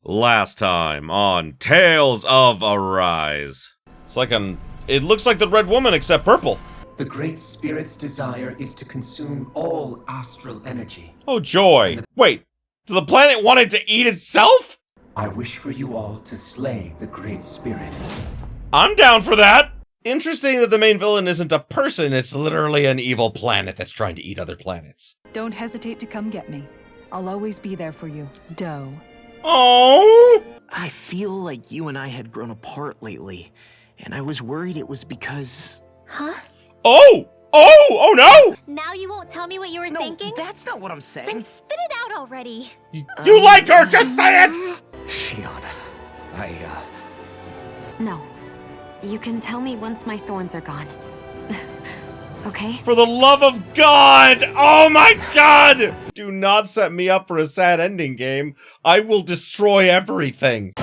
Last time on Tales of Arise. It looks like the Red Woman except purple. The Great Spirit's desire is to consume all astral energy. Oh joy. Wait, the planet wanted to eat itself? I wish for you all to slay the Great Spirit. I'm down for that. Interesting that the main villain isn't a person, it's literally an evil planet that's trying to eat other planets. Don't hesitate to come get me. I'll always be there for you, Doe. Oh! I feel like you and I had grown apart lately, and I was worried it was because... Huh? Oh! Oh no! Now you won't tell me what you were thinking? That's not what I'm saying. Then spit it out already. You like her, just say it! Shion, No. You can tell me once my thorns are gone. Okay? For the love of God! Oh my God! Do not set me up for a sad ending game. I will destroy everything.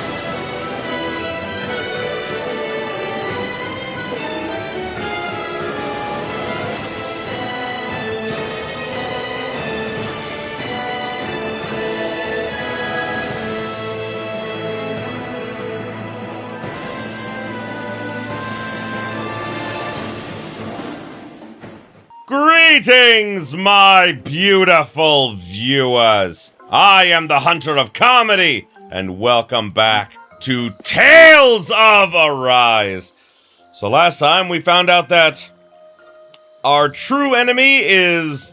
Greetings, my beautiful viewers! I am the Hunter of Comedy, and welcome back to Tales of Arise. So last time we found out that our true enemy is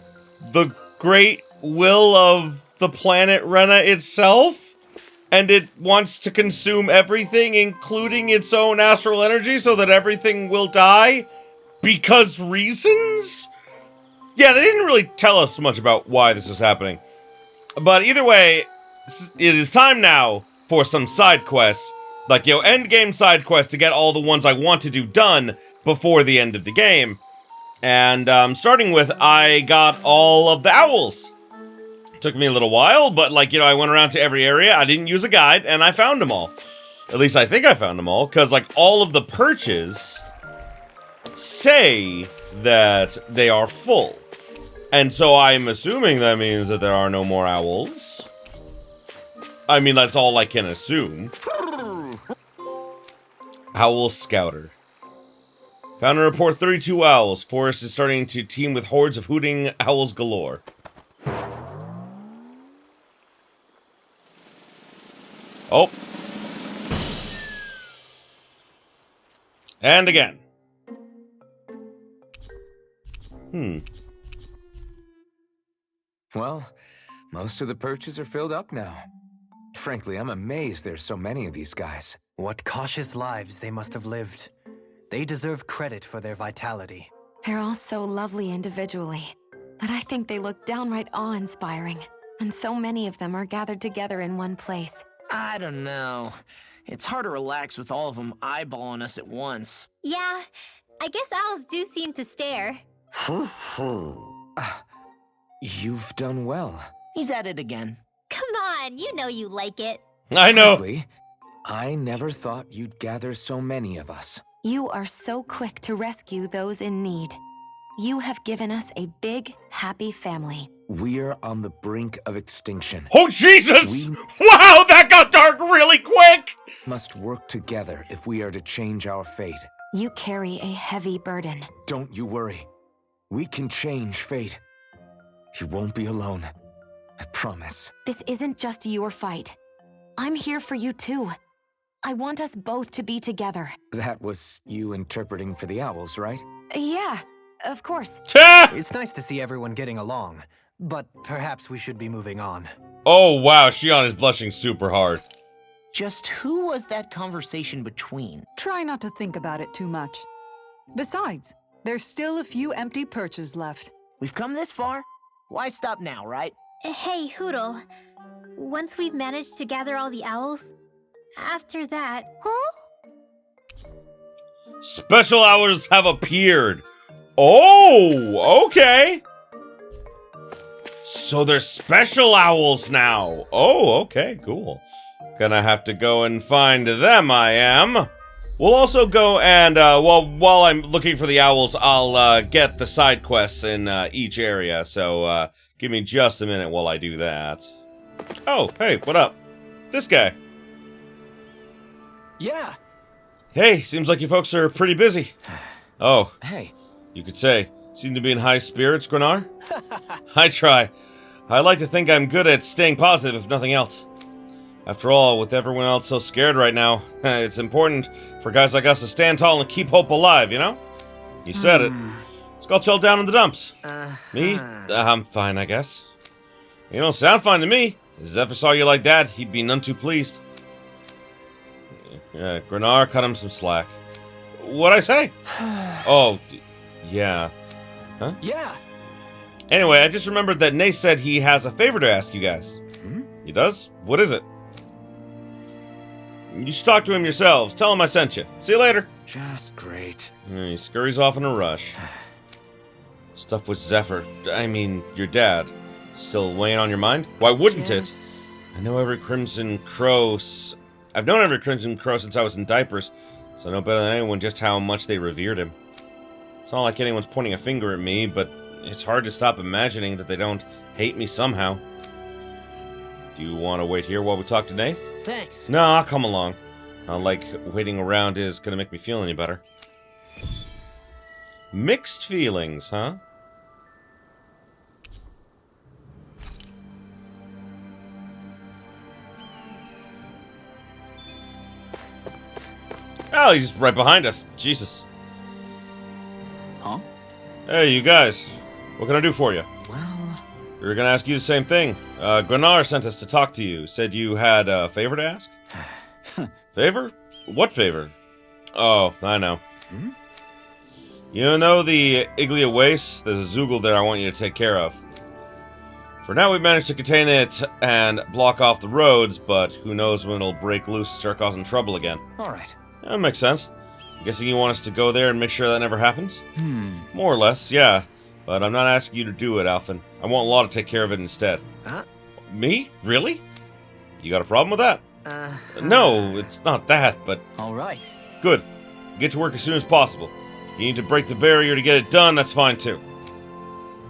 the great will of the planet Rena itself, and it wants to consume everything, including its own astral energy, so that everything will die because reasons? Yeah, they didn't really tell us much about why this was happening. But either way, it is time now for some side quests. Like, endgame side quests to get all the ones I want to do done before the end of the game. And starting with, I got all of the owls. It took me a little while, but I went around to every area. I didn't use a guide, and I found them all. At least I think I found them all, because all of the perches say that they are full. And so I'm assuming that means that there are no more owls. I mean, that's all I can assume. Owl Scouter. Found and report 32 owls. Forest is starting to teem with hordes of hooting owls galore. Oh. And again. Well, most of the perches are filled up now. Frankly, I'm amazed there's so many of these guys. What cautious lives they must have lived. They deserve credit for their vitality. They're all so lovely individually, but I think they look downright awe-inspiring. And so many of them are gathered together in one place. I don't know. It's hard to relax with all of them eyeballing us at once. Yeah, I guess owls do seem to stare. You've done well. He's at it again. Come on, you know you like it. I know. Frankly, I never thought you'd gather so many of us. You are so quick to rescue those in need. You have given us a big, happy family. We're on the brink of extinction. Oh, Jesus! We Wow, that got dark really quick! must work together if we are to change our fate. You carry a heavy burden. Don't you worry. We can change fate. You won't be alone. I promise. This isn't just your fight. I'm here for you too. I want us both to be together. That was you interpreting for the owls, right? Yeah, of course. It's nice to see everyone getting along, but perhaps we should be moving on. Oh, wow, Shion is blushing super hard. Just who was that conversation between? Try not to think about it too much. Besides, there's still a few empty perches left. We've come this far? Why stop now, right? Hey, Hoodle. Once we've managed to gather all the owls, after that... Huh? Special hours have appeared. Oh, okay. So there's special owls now. Oh, okay, cool. Gonna have to go and find them, I am. We'll also go and, while I'm looking for the owls, I'll get the side quests in each area. So give me just a minute while I do that. Oh, hey, what up? This guy. Yeah. Hey, seems like you folks are pretty busy. Oh, Hey. you could say, seem to be in high spirits, Grenar? I try. I like to think I'm good at staying positive, if nothing else. After all, with everyone else so scared right now, it's important for guys like us to stand tall and keep hope alive, you know? You said it. Let's go chill down in the dumps. Me? I'm fine, I guess. You don't sound fine to me. If Zephyr saw you like that, he'd be none too pleased. Yeah, Grenar cut him some slack. What'd I say? Oh, yeah. Huh? Yeah. Anyway, I just remembered that Nace said he has a favor to ask you guys. He does? What is it? You should talk to him yourselves. Tell him I sent you. See you later. Just great. He scurries off in a rush. Stuff with Zephyr. I mean, your dad. Still weighing on your mind? Why wouldn't it? I know every Crimson Crow. I've known every Crimson Crow since I was in diapers, so I know better than anyone just how much they revered him. It's not like anyone's pointing a finger at me, but it's hard to stop imagining that they don't hate me somehow. Do you want to wait here while we talk to Nath? Thanks. No, I'll come along. Not like waiting around is gonna make me feel any better. Mixed feelings, huh? Oh, he's right behind us. Jesus. Huh? Hey, you guys. What can I do for you? Well, We were gonna ask you the same thing. Grenar sent us to talk to you. Said you had a favor to ask? Favor? What favor? Oh, I know. You know the Iglia Waste? There's a Zoogle there I want you to take care of. For now, we've managed to contain it and block off the roads, but who knows when it'll break loose and start causing trouble again. alright. That makes sense. Guessing you want us to go there and make sure that never happens? More or less, yeah. But I'm not asking you to do it, Alphen. I want Law to take care of it instead. Me? Really? You got a problem with that? No, it's not that, but... Alright. Good. Get to work as soon as possible. If you need to break the barrier to get it done, that's fine too.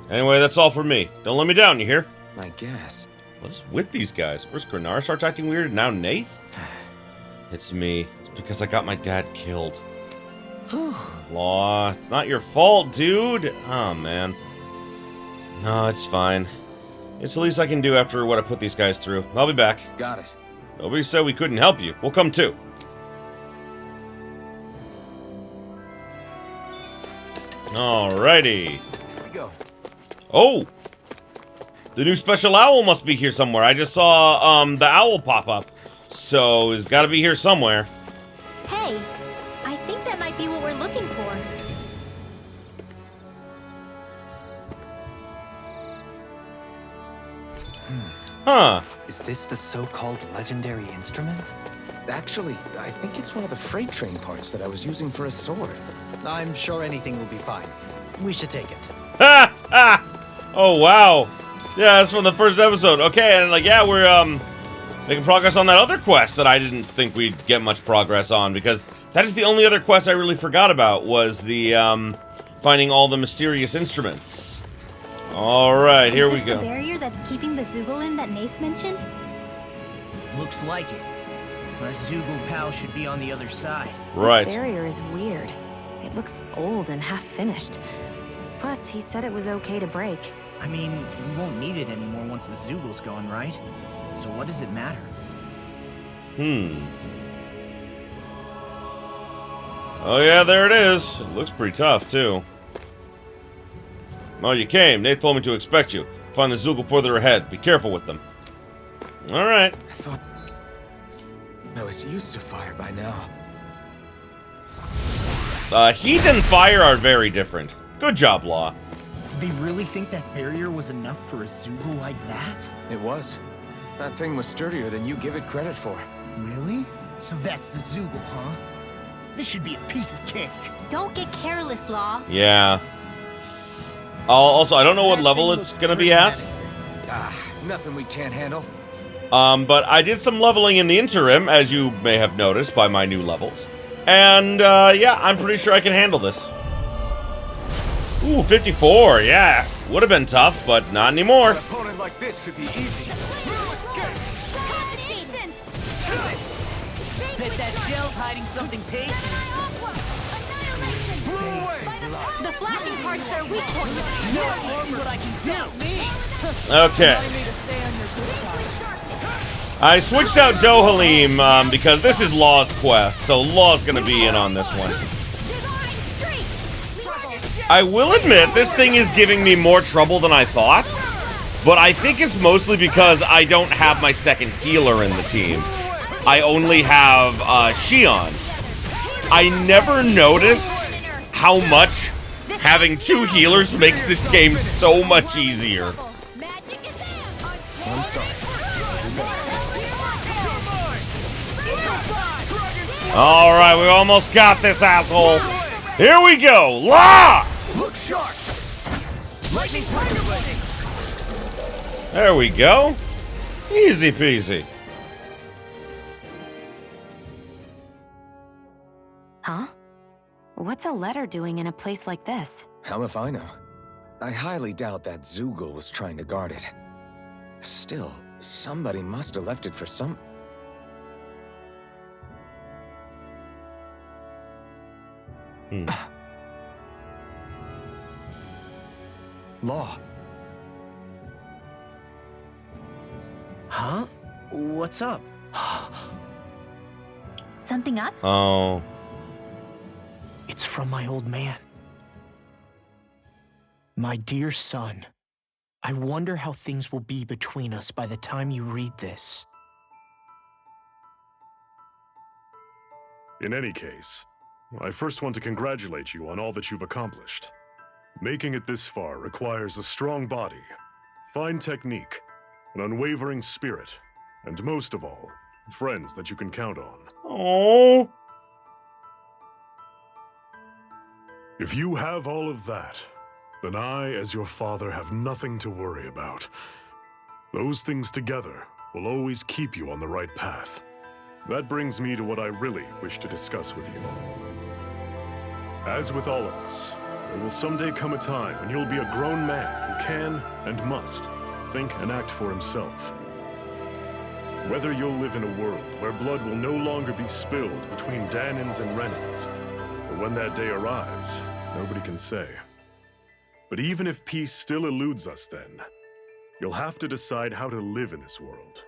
Anyway, that's all for me. Don't let me down, you hear? I guess. What is with these guys? First Grenar starts acting weird, and now Nath? It's me. It's because I got my dad killed. Law, it's not your fault, dude. Oh, man. No, it's fine. It's the least I can do after what I put these guys through. I'll be back. Got it. Nobody said we couldn't help you. We'll come too. Alrighty. Here we go. Oh! The new special owl must be here somewhere. I just saw, the owl pop up. So, it's gotta be here somewhere. Hey, I think that might be what we're looking for. Huh. Is this the so-called legendary instrument? Actually, I think it's one of the freight train parts that I was using for a sword. I'm sure anything will be fine. We should take it. Ha! Ha! Oh, wow. Yeah, that's from the first episode. Okay, and like, yeah, we're, making progress on that other quest that I didn't think we'd get much progress on, because that is the only other quest I really forgot about, was the, finding all the mysterious instruments. Alright, here we Is this go. the barrier that's keeping the Zoogle in that Nath mentioned? Looks like it. Our Zoogle pal should be on the other side. Right. This barrier is weird. It looks old and half-finished. Plus, he said it was okay to break. I mean, we won't need it anymore once the Zoogle's gone, right? So what does it matter? Oh yeah, there it is. It looks pretty tough, too. Oh, you came. Nate told me to expect you. Find the Zoogle further ahead. Be careful with them. Alright. I thought I was used to fire by now. Heat and fire are very different. Good job, Law. Did they really think that barrier was enough for a Zoogle like that? It was. That thing was sturdier than you give it credit for. Really? So that's the Zoogle, huh? This should be a piece of cake. Don't get careless, Law. Yeah. Also, I don't know what level it's gonna be at. Nothing we can't handle. But I did some leveling in the interim, as you may have noticed by my new levels. And, yeah, I'm pretty sure I can handle this. Ooh, 54, yeah. Would have been tough, but not anymore. An opponent like this should be easy. Bet that shell's hiding something tasty. The flashing part's their weak point. No armor, but I can stop me. Okay. I switched out Dohalim because this is Law's quest, so Law's gonna be in on this one. I will admit, this thing is giving me more trouble than I thought, but I think it's mostly because I don't have my second healer in the team. I only have Shion. I never noticed how much having two healers makes this game so much easier. I'm sorry. Alright, we almost got this, asshole. Here we go. Law! Look sharp. Lightning tiger lightning. There we go. Easy peasy. Huh? What's a letter doing in a place like this? Hell if I know. I highly doubt that Zoogle was trying to guard it. Still, somebody must have left it for some... Law. Huh? What's up? Something up? Oh. It's from my old man. My dear son, I wonder how things will be between us by the time you read this. In any case, I first want to congratulate you on all that you've accomplished. Making it this far requires a strong body, fine technique, an unwavering spirit, and most of all, friends that you can count on. Oh. If you have all of that, then I, as your father, have nothing to worry about. Those things together will always keep you on the right path. That brings me to what I really wish to discuss with you. As with all of us, there will someday come a time when you'll be a grown man who can and must think and act for himself. Whether you'll live in a world where blood will no longer be spilled between Danins and Renins, or when that day arrives, nobody can say. But even if peace still eludes us then, you'll have to decide how to live in this world.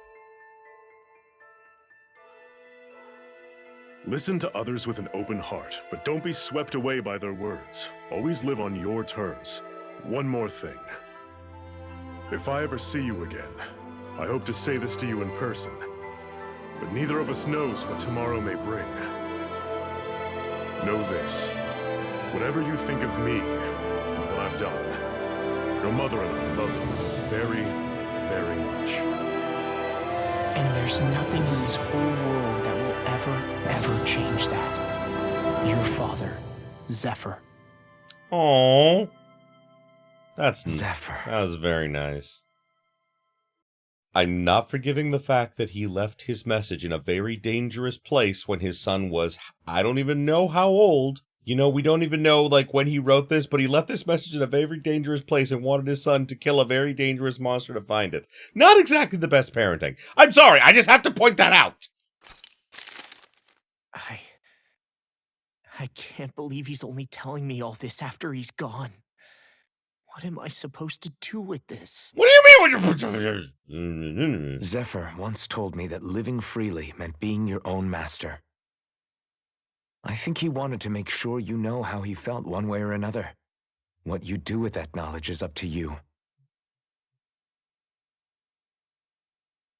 Listen to others with an open heart, but don't be swept away by their words. Always live on your terms. One more thing. If I ever see you again, I hope to say this to you in person, but neither of us knows what tomorrow may bring. Know this. Whatever you think of me, and what I've done, your mother and I love you very, very much. And there's nothing in this whole world that will ever change that. Your father, Zephyr. Oh. That's Zephyr. That was very nice. I'm not forgiving the fact that he left his message in a very dangerous place when his son was, I don't even know how old. You know, we don't even know, like, when he wrote this, but he left this message in a very dangerous place and wanted his son to kill a very dangerous monster to find it. Not exactly the best parenting. I'm sorry, I just have to point that out. I can't believe he's only telling me all this after he's gone. What am I supposed to do with this? What do you mean? Zephyr once told me that living freely meant being your own master. I think he wanted to make sure you know how he felt one way or another. What you do with that knowledge is up to you.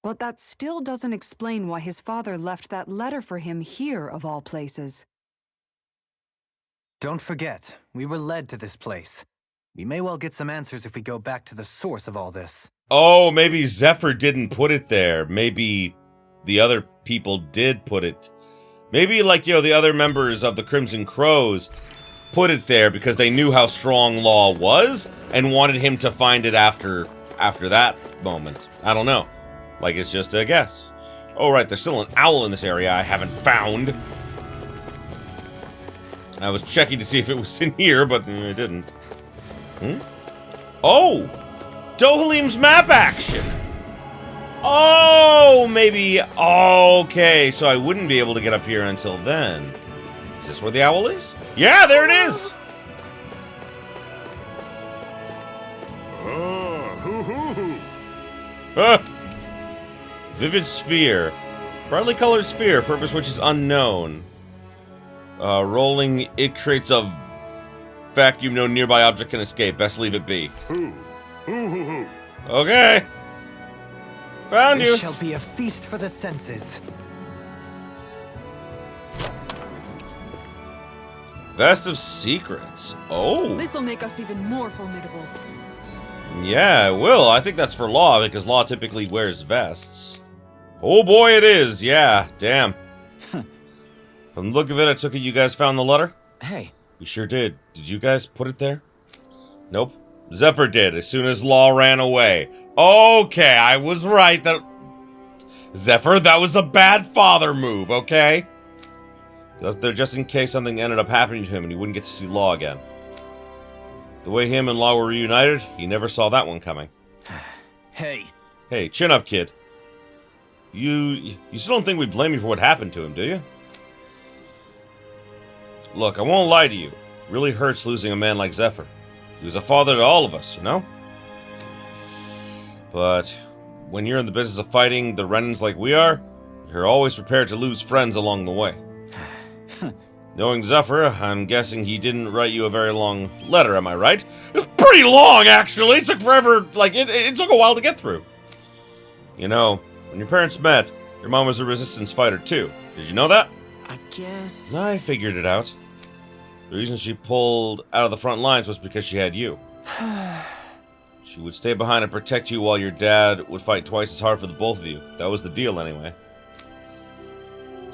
But that still doesn't explain why his father left that letter for him here, of all places. Don't forget, we were led to this place. We may well get some answers if we go back to the source of all this. Oh, maybe Zephyr didn't put it there. Maybe the other people did put it. Maybe, like, you know, the other members of the Crimson Crows put it there because they knew how strong Law was and wanted him to find it after that moment. I don't know. Like, it's just a guess. Oh, right, there's still an owl in this area I haven't found. I was checking to see if it was in here, but it didn't. Oh! Dohalim's map action! Oh, maybe. Okay, so I wouldn't be able to get up here until then. Is this where the owl is? Yeah, there it is. Vivid sphere. Brightly colored sphere, purpose which is unknown. Rolling, it creates a vacuum no nearby object can escape. Best leave it be. Okay. Found you. This shall be a feast for the senses. Vest of Secrets. Oh. This'll make us even more formidable. Yeah, it will. I think that's for Law, because Law typically wears vests. Oh boy, it is. Yeah, damn. From the look of it, I took it you guys found the letter? Hey. We sure did. Did you guys put it there? Nope. Zephyr did, as soon as Law ran away. Okay, I was right. Zephyr, that was a bad father move, okay? Left there just in case something ended up happening to him and he wouldn't get to see Law again. The way him and Law were reunited, he never saw that one coming. Hey. Hey, chin up, kid. You still don't think we blame you for what happened to him, do you? Look, I won't lie to you. It really hurts losing a man like Zephyr. He was a father to all of us, you know? But when you're in the business of fighting the Renans like we are, you're always prepared to lose friends along the way. Knowing Zephyr, I'm guessing he didn't write you a very long letter, am I right? It's pretty long, actually! It took forever, like, it took a while to get through. You know, when your parents met, your mom was a resistance fighter, too. Did you know that? I guess... I figured it out. The reason she pulled out of the front lines was because she had you. She would stay behind and protect you while your dad would fight twice as hard for the both of you. That was the deal, anyway.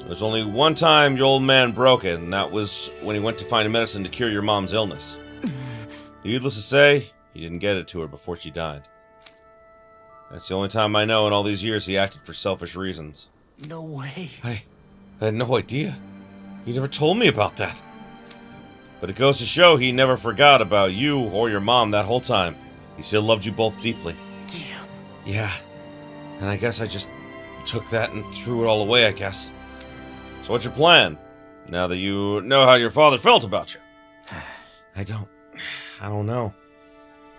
There's only one time your old man broke it, and that was when he went to find a medicine to cure your mom's illness. Needless to say, he didn't get it to her before she died. That's the only time I know in all these years he acted for selfish reasons. No way. I had no idea. He never told me about that. But it goes to show he never forgot about you or your mom that whole time. He still loved you both deeply. Damn. Yeah. And I guess I just took that and threw it all away, I guess. So what's your plan, now that you know how your father felt about you? I don't know.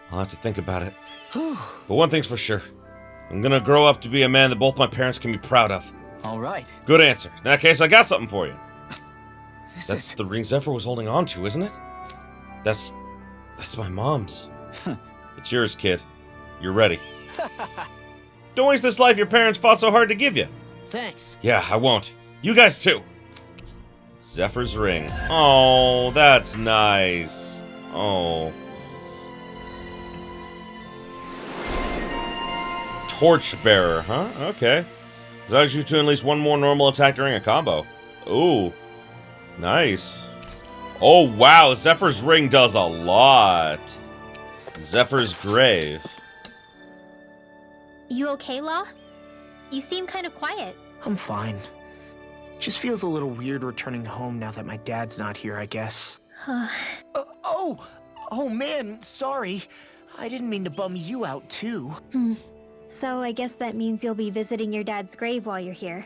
I'll have to think about it. But one thing's for sure. I'm gonna grow up to be a man that both my parents can be proud of. All right. Good answer. In that case, I got something for you. That's the ring Zephyr was holding on to, isn't it? That's my mom's. It's yours, kid. You're ready. Don't waste this life your parents fought so hard to give you. Thanks. Yeah, I won't. You guys too. Zephyr's ring. Oh, that's nice. Oh. Torchbearer, huh? Okay. Allows you to at least one more normal attack during a combo. Ooh. Nice. Oh, wow. Zephyr's ring does a lot. Zephyr's grave. You okay, Law? You seem kind of quiet. I'm fine. Just feels a little weird returning home now that my dad's not here, I guess. Oh man, sorry. I didn't mean to bum you out too. So I guess that means you'll be visiting your dad's grave while you're here.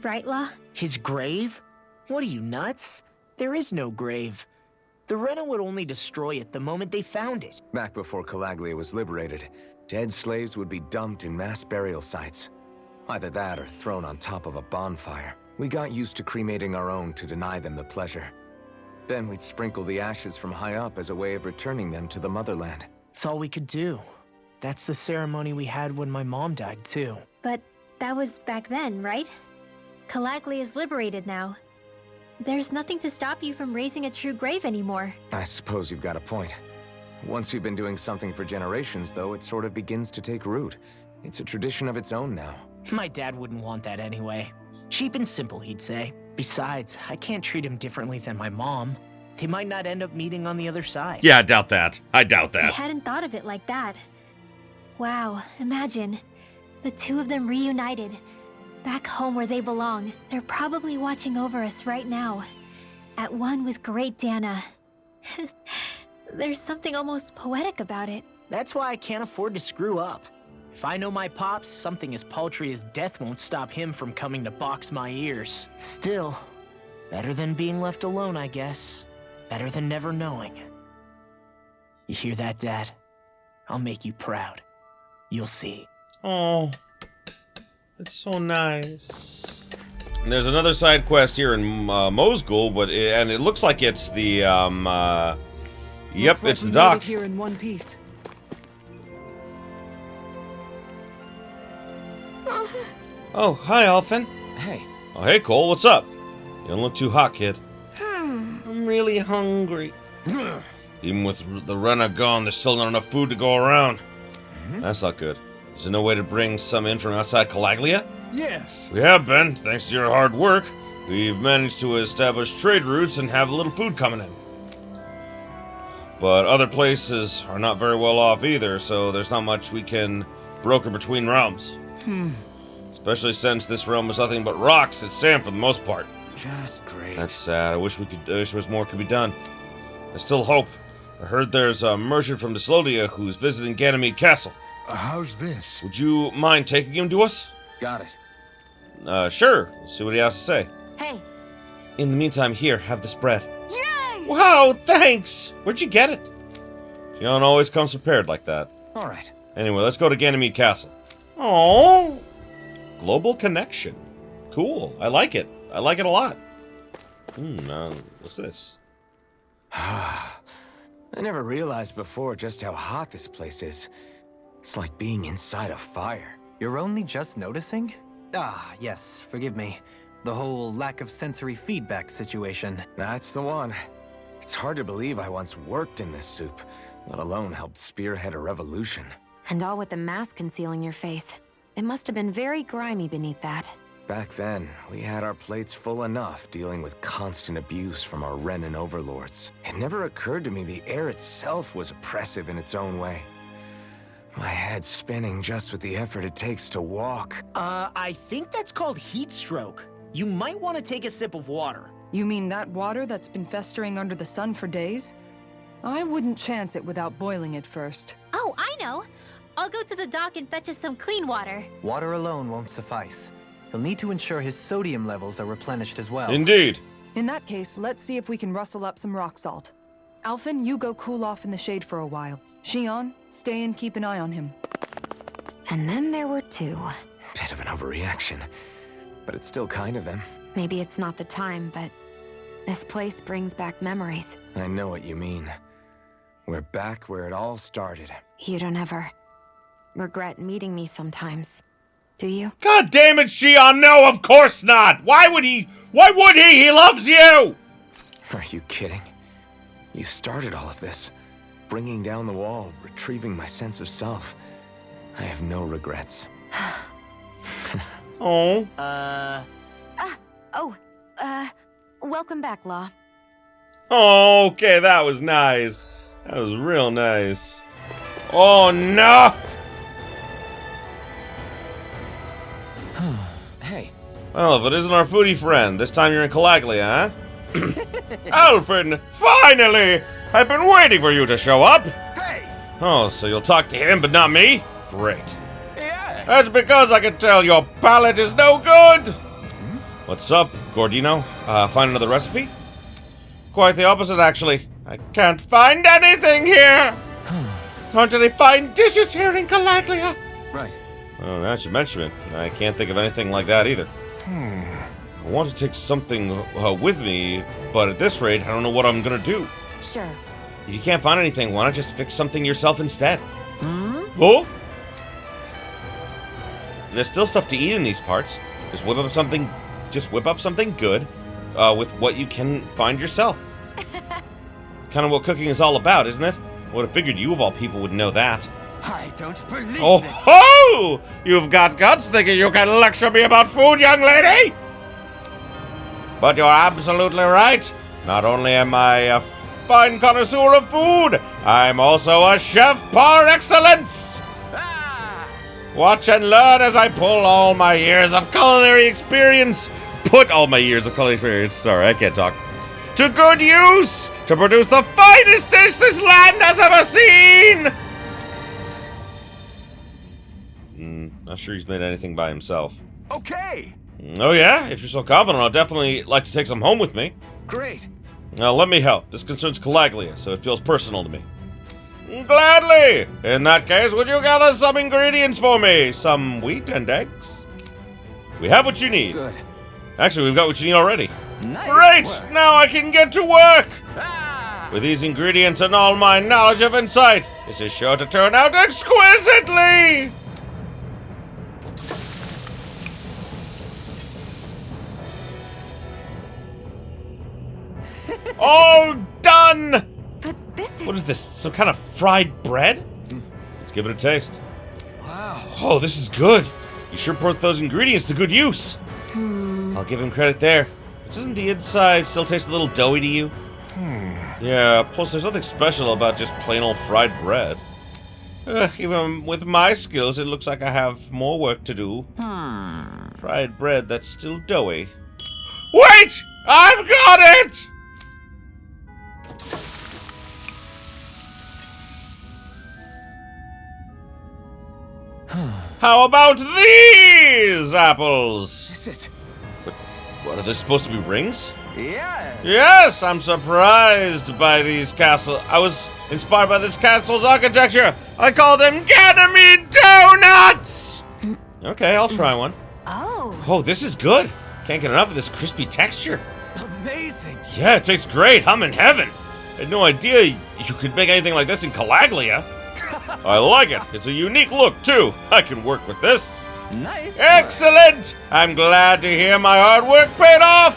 Right, Law? His grave? What are you, nuts? There is no grave. The Rena would only destroy it the moment they found it. Back before Calaglia was liberated, dead slaves would be dumped in mass burial sites. Either that or thrown on top of a bonfire. We got used to cremating our own to deny them the pleasure. Then we'd sprinkle the ashes from high up as a way of returning them to the motherland. It's all we could do. That's the ceremony we had when my mom died, too. But that was back then, right? Calaglia is liberated now. There's nothing to stop you from raising a true grave anymore. I suppose you've got a point. Once you've been doing something for generations, though, it sort of begins to take root. It's a tradition of its own now. My dad wouldn't want that anyway. Cheap and simple, he'd say. Besides, I can't treat him differently than my mom. They might not end up meeting on the other side. Yeah, I doubt that. I doubt I that. hadn't thought of it like that. Wow, imagine. The two of them reunited. Back home where they belong. They're probably watching over us right now. At one with great Dana. There's something almost poetic about it. That's why I can't afford to screw up. If I know my pops, something as paltry as death won't stop him from coming to box my ears. Still, better than being left alone, I guess. Better than never knowing. You hear that, Dad? I'll make you proud. You'll see. Oh, it's so nice. And there's another side quest here in Mosgul, but it looks like it's the yep, it's the dock. Here in one piece. Oh, hi, Alphen. Hey. Oh, hey, Cole. What's up? You don't look too hot, kid. I'm really hungry. Even with the Rena gone, there's still not enough food to go around. That's not good. Is there no way to bring some in from outside Calaglia? Yes. We have been, thanks to your hard work. We've managed to establish trade routes and have a little food coming in. But other places are not very well off either, so there's not much we can broker between realms. Especially since this realm is nothing but rocks and sand for the most part. Just great. That's sad. I wish there was more could be done. There's still hope. I heard there's a merchant from Deslodia who's visiting Ganymede Castle. How's this? Would you mind taking him to us? Got it. Sure. Let's see what he has to say. Hey. In the meantime, here, have this bread. Yay! Wow, thanks! Where'd you get it? Xion always comes prepared like that. All right. Anyway, let's go to Ganymede Castle. Oh, global connection. Cool. I like it. I like it a lot. What's this? I never realized before just how hot this place is. It's like being inside a fire. You're only just noticing? Ah, yes, forgive me. The whole lack of sensory feedback situation. That's the one. It's hard to believe I once worked in this soup, let alone helped spearhead a revolution. And all with the mask concealing your face. It must have been very grimy beneath that. Back then, we had our plates full enough dealing with constant abuse from our Renan overlords. It never occurred to me the air itself was oppressive in its own way. My head's spinning just with the effort it takes to walk. I think that's called heat stroke. You might want to take a sip of water. You mean that water that's been festering under the sun for days? I wouldn't chance it without boiling it first. Oh, I know. I'll go to the dock and fetch us some clean water. Water alone won't suffice. He'll need to ensure his sodium levels are replenished as well. Indeed. In that case, let's see if we can rustle up some rock salt. Alphen, you go cool off in the shade for a while. Xion, stay and keep an eye on him. And then there were two. Bit of an overreaction, but it's still kind of them. Maybe it's not the time, but this place brings back memories. I know what you mean. We're back where it all started. You don't ever regret meeting me sometimes, do you? God damn it, Xion! No, of course not! Why would he? Why would he? He loves you! Are you kidding? You started all of this. Bringing down the wall, retrieving my sense of self. I have no regrets. Oh. Welcome back, Law. Oh, okay, that was nice. That was real nice. Oh, no! Hey. Well, if it isn't our foodie friend, this time you're in Calaglia, huh? Alphen, finally! I've been waiting for you to show up! Hey! Oh, so you'll talk to him, but not me? Great. Yeah! That's because I can tell your palate is no good! What's up, Gordino? Find another recipe? Quite the opposite, actually. I can't find anything here! Aren't any fine dishes here in Calaglia? Right. Oh, now you mention it. I can't think of anything like that either. I want to take something with me, but at this rate, I don't know what I'm gonna do. Sure. If you can't find anything, why not just fix something yourself instead? Oh? There's still stuff to eat in these parts. Just whip up something good with what you can find yourself. Kind of what cooking is all about, isn't it? Would have figured you of all people would know that. I don't believe this. Oh ho! You've got guts thinking you can lecture me about food, young lady! But you're absolutely right. Not only am I a fine connoisseur of food, I'm also a chef par excellence! Watch and learn as I put all my years of culinary experience, sorry, I can't talk, to good use to produce the finest dish this land has ever seen! Not sure he's made anything by himself. Okay. Oh yeah? If you're so confident, I'll definitely like to take some home with me. Great. Now let me help. This concerns Calaglia, so it feels personal to me. Gladly! In that case, would you gather some ingredients for me? Some wheat and eggs? We have what you need. Good. Actually, we've got what you need already. Nice Great! work. Now I can get to work! Ah! With these ingredients and all my knowledge of insight, this is sure to turn out exquisitely! All done! But this is... What is this? Some kind of fried bread? Let's give it a taste. Wow. Oh, this is good. You sure put those ingredients to good use. I'll give him credit there. But doesn't the inside still taste a little doughy to you? Yeah, plus there's nothing special about just plain old fried bread. Even with my skills, it looks like I have more work to do. Fried bread that's still doughy. Wait! I've got it! How about these apples? This is... What, are they supposed to be rings? Yeah. Yes, I'm surprised by these castles. I was inspired by this castle's architecture. I call them Ganymede Donuts! Okay, I'll try one. Oh, this is good. Can't get enough of this crispy texture. Amazing. Yeah, it tastes great. I'm in heaven. I had no idea you could make anything like this in Calaglia. I like it. It's a unique look, too. I can work with this. Nice. Excellent! I'm glad to hear my hard work paid off.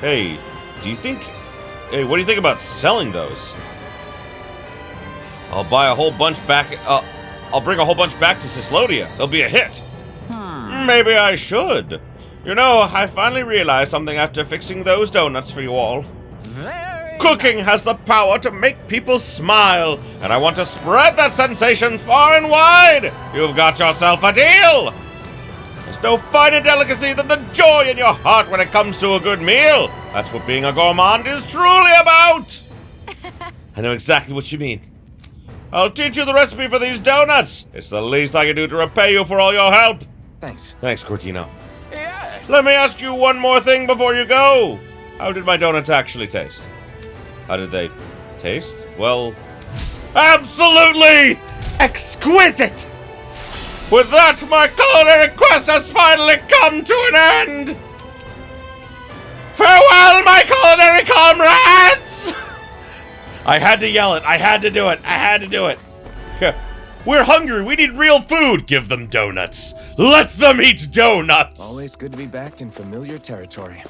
Hey, what do you think about selling those? I'll buy a whole bunch back. I'll bring a whole bunch back to Cislodia. They'll be a hit. Maybe I should. You know, I finally realized something after fixing those donuts for you all. Cooking has the power to make people smile, and I want to spread that sensation far and wide. You've got yourself a deal. There's no finer delicacy than the joy in your heart when it comes to a good meal. That's what being a gourmand is truly about. I know exactly what you mean. I'll teach you the recipe for these donuts. It's the least I can do to repay you for all your help. Thanks. Thanks, Cortino. Yes. Let me ask you one more thing before you go. How did my donuts actually taste? How did they taste? Well, absolutely exquisite! With that, my culinary quest has finally come to an end! Farewell, my culinary comrades! I had to yell it. I had to do it. I had to do it. We're hungry. We need real food. Give them donuts. Let them eat donuts! Always good to be back in familiar territory.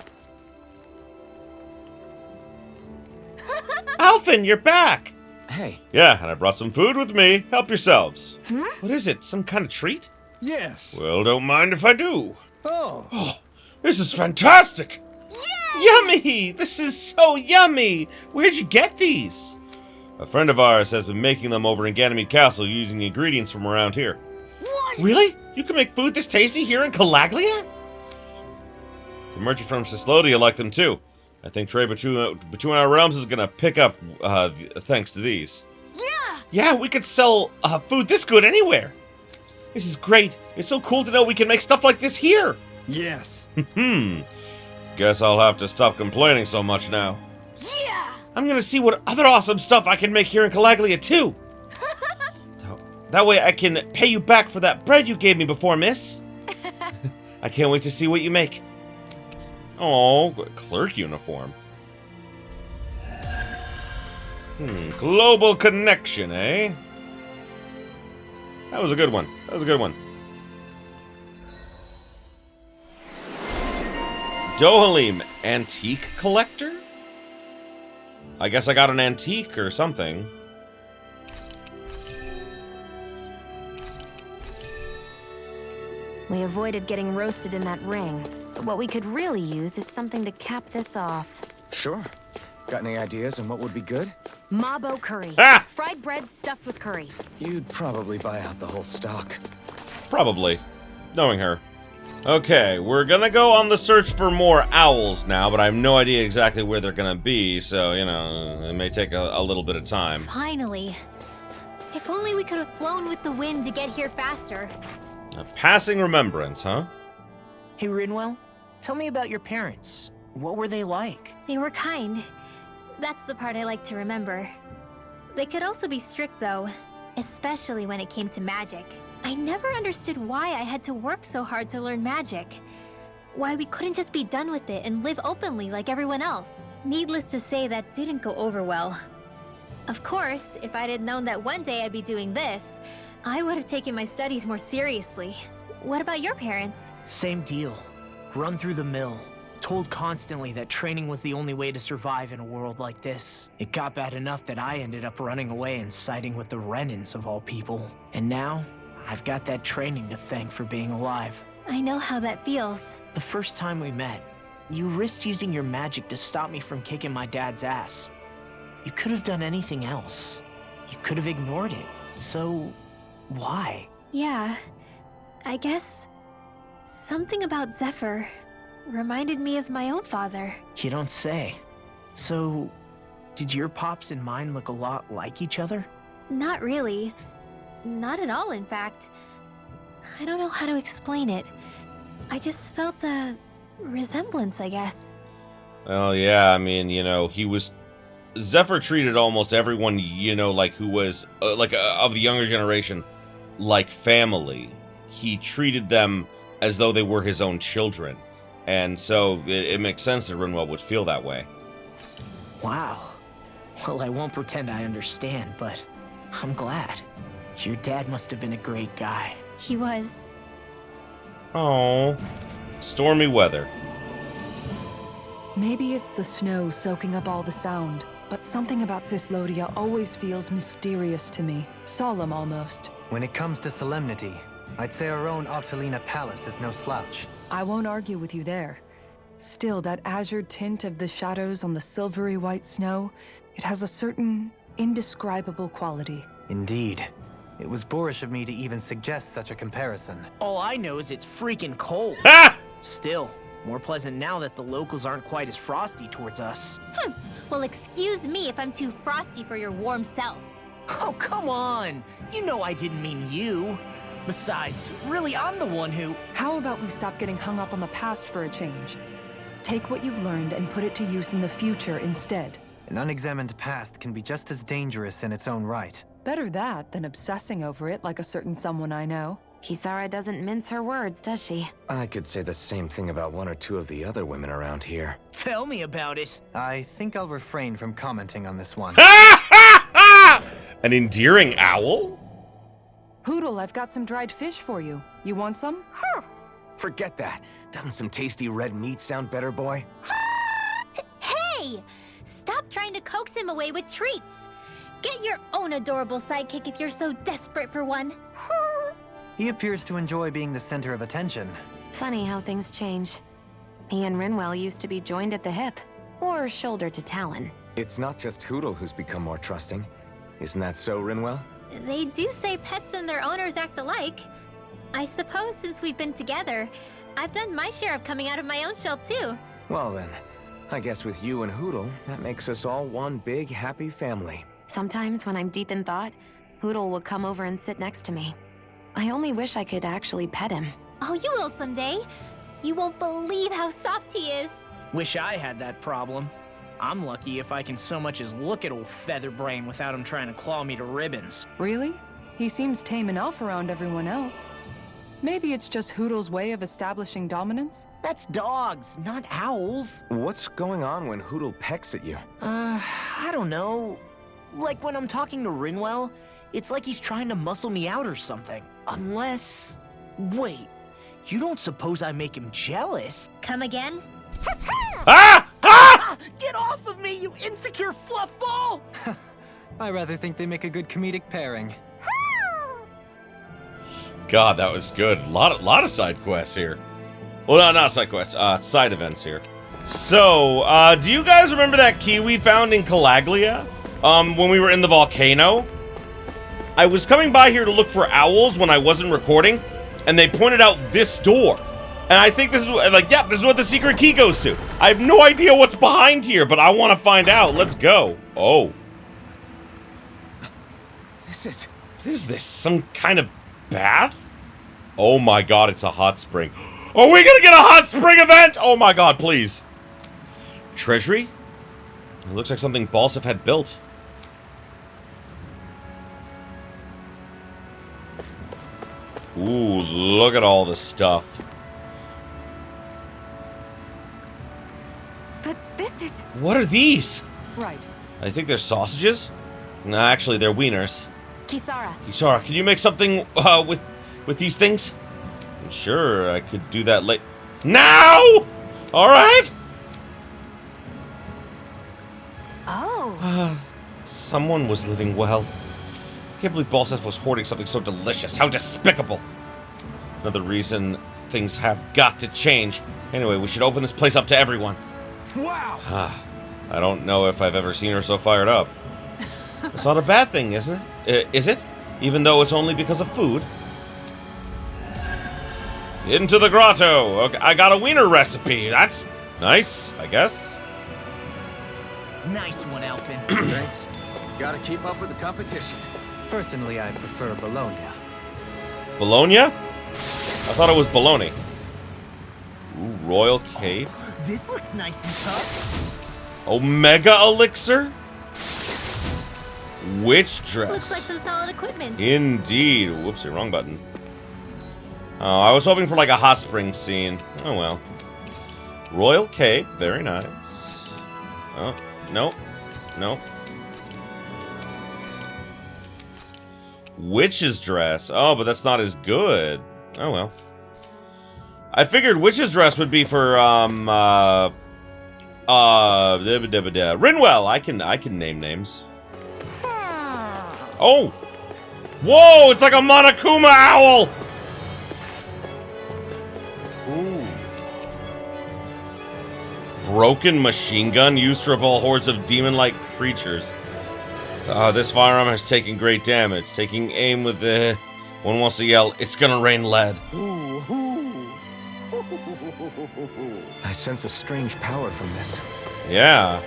Alphen, you're back! Hey. Yeah, and I brought some food with me. Help yourselves. What is it? Some kind of treat? Yes. Well, don't mind if I do. Oh. This is fantastic! Yummy! This is so yummy! Where'd you get these? A friend of ours has been making them over in Ganymede Castle using ingredients from around here. What? Really? You can make food this tasty here in Calaglia? The merchant from Cislodia liked them too. I think trade between our realms is gonna pick up thanks to these. Yeah! Yeah, we could sell food this good anywhere. This is great. It's so cool to know we can make stuff like this here. Yes. Guess I'll have to stop complaining so much now. Yeah! I'm gonna see what other awesome stuff I can make here in Calaglia too. That way I can pay you back for that bread you gave me before, miss. I can't wait to see what you make. Oh, clerk uniform. Global connection, eh? That was a good one. That was a good one. Dohalim, antique collector? I guess I got an antique or something. We avoided getting roasted in that ring. But what we could really use is something to cap this off. Sure. Got any ideas on what would be good? Mabo curry. Ah! Fried bread stuffed with curry. You'd probably buy out the whole stock. Probably. Knowing her. Okay, we're gonna go on the search for more owls now, but I have no idea exactly where they're gonna be, so, you know, it may take a little bit of time. Finally. If only we could have flown with the wind to get here faster. A passing remembrance, huh? Hey, Rinwell, tell me about your parents. What were they like? They were kind. That's the part I like to remember. They could also be strict, though, especially when it came to magic. I never understood why I had to work so hard to learn magic. Why we couldn't just be done with it and live openly like everyone else. Needless to say, that didn't go over well. Of course, if I'd had known that one day I'd be doing this, I would have taken my studies more seriously. What about your parents? Same deal. Run through the mill. Told constantly that training was the only way to survive in a world like this. It got bad enough that I ended up running away and siding with the Renans of all people. And now, I've got that training to thank for being alive. I know how that feels. The first time we met, you risked using your magic to stop me from kicking my dad's ass. You could have done anything else. You could have ignored it. So, why? Yeah, I guess something about Zephyr reminded me of my own father. You don't say. So, did your pops and mine look a lot like each other? Not really. Not at all, in fact. I don't know how to explain it. I just felt a resemblance, I guess. Well, yeah, I mean, Zephyr treated almost everyone, like who was, of the younger generation, like family. He treated them as though they were his own children. And so it makes sense that Rinwell would feel that way. Wow. Well, I won't pretend I understand, but I'm glad. Your dad must have been a great guy. He was. Oh, stormy weather. Maybe it's the snow soaking up all the sound, but something about Cislodia always feels mysterious to me. Solemn, almost. When it comes to solemnity, I'd say our own Alphelina Palace is no slouch. I won't argue with you there. Still, that azure tint of the shadows on the silvery white snow, it has a certain indescribable quality. Indeed. It was boorish of me to even suggest such a comparison. All I know is it's freaking cold. Ah! Still, more pleasant now that the locals aren't quite as frosty towards us. Well, excuse me if I'm too frosty for your warm self. Oh, come on! You know I didn't mean you. Besides, really, I'm the one who... How about we stop getting hung up on the past for a change? Take what you've learned and put it to use in the future instead. An unexamined past can be just as dangerous in its own right. Better that than obsessing over it like a certain someone I know. Kisara doesn't mince her words, does she? I could say the same thing about one or two of the other women around here. Tell me about it. I think I'll refrain from commenting on this one. An endearing owl? Hootle, I've got some dried fish for you. You want some? Forget that. Doesn't some tasty red meat sound better, boy? Hey! Stop trying to coax him away with treats. Get your own adorable sidekick if you're so desperate for one. He appears to enjoy being the center of attention. Funny how things change. He and Rinwell used to be joined at the hip, or shoulder to talon. It's not just Hootle who's become more trusting. Isn't that so, Rinwell? They do say pets and their owners act alike. I suppose since we've been together, I've done my share of coming out of my own shell too. Well then, I guess with you and Hootle, that makes us all one big happy family. Sometimes when I'm deep in thought, Hootle will come over and sit next to me. I only wish I could actually pet him. Oh, you will someday. You won't believe how soft he is. Wish I had that problem. I'm lucky if I can so much as look at old Featherbrain without him trying to claw me to ribbons. Really? He seems tame enough around everyone else. Maybe it's just Hootle's way of establishing dominance? That's dogs, not owls. What's going on when Hootle pecks at you? I don't know. Like when I'm talking to Rinwell, it's like he's trying to muscle me out or something. Unless... Wait, you don't suppose I make him jealous? Come again? Get off of me, you insecure fluffball! I rather think they make a good comedic pairing. God, that was good. A lot of side quests here. Well, no, not side quests. Side events here. So, do you guys remember that key we found in Calaglia? When we were in the volcano? I was coming by here to look for owls when I wasn't recording, and they pointed out this door. And I think this is, this is what the secret key goes to. I have no idea what's behind here, but I want to find out. Let's go. Oh. This is... What is this? Some kind of bath? Oh my god, it's a hot spring. Are we gonna get a hot spring event? Oh my god, please. Treasury? It looks like something Balsif had built. Ooh, look at all this stuff. But this is... What are these? Right. I think they're sausages? No, actually, they're wieners. Kisara. Kisara, can you make something with these things? Sure, I could do that late. Now! Alright! Oh. Someone was living well. I can't believe Balsif was hoarding something so delicious. How despicable. Another reason things have got to change. Anyway, we should open this place up to everyone. Wow! I don't know if I've ever seen her so fired up. It's not a bad thing, isn't it? Is it? Even though it's only because of food. Into the grotto. Okay, I got a wiener recipe. That's nice, I guess. Nice one, Alphen. Thanks. Gotta keep up with the competition. Personally, I prefer Bologna. Bologna? I thought it was bologna. Ooh, royal cape. This looks nice and tough. Omega elixir? Witch dress. Looks like some solid equipment. Indeed. Whoopsie, wrong button. Oh, I was hoping for like a hot spring scene. Oh well. Royal cape, very nice. Oh, nope. Nope. Witch's dress. Oh, but that's not as good. Oh well. I figured witch's dress would be for Rinwell. I can name names. Oh! Whoa! It's like a Monokuma owl! Ooh. Broken machine gun used to repel hordes of demon-like creatures. This firearm has taken great damage. Taking aim with the... One wants to yell, "It's gonna rain lead." I sense a strange power from this. Yeah.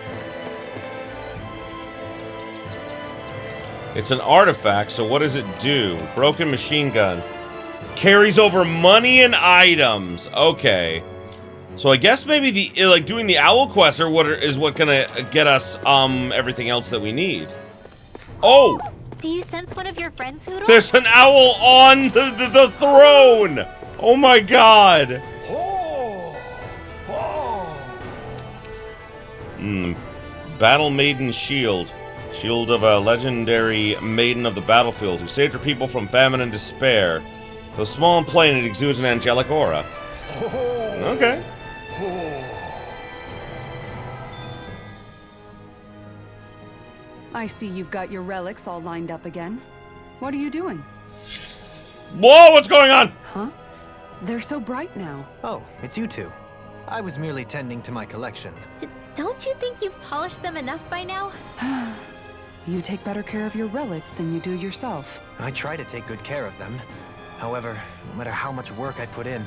It's an artifact, so what does it do? Broken machine gun. Carries over money and items. Okay. So I guess maybe the doing the owl quest or is what gonna get us everything else that we need. Oh! Do you sense one of your friends, Hoodle? There's an owl on the throne! Oh my god! Battle Maiden Shield. Shield of a legendary maiden of the battlefield who saved her people from famine and despair. Though small and plain, it exudes an angelic aura. Okay. I see you've got your relics all lined up again. What are you doing? Whoa, what's going on? Huh? They're so bright now. Oh, it's you two. I was merely tending to my collection. Don't you think you've polished them enough by now? You take better care of your relics than you do yourself. I try to take good care of them. However, no matter how much work I put in,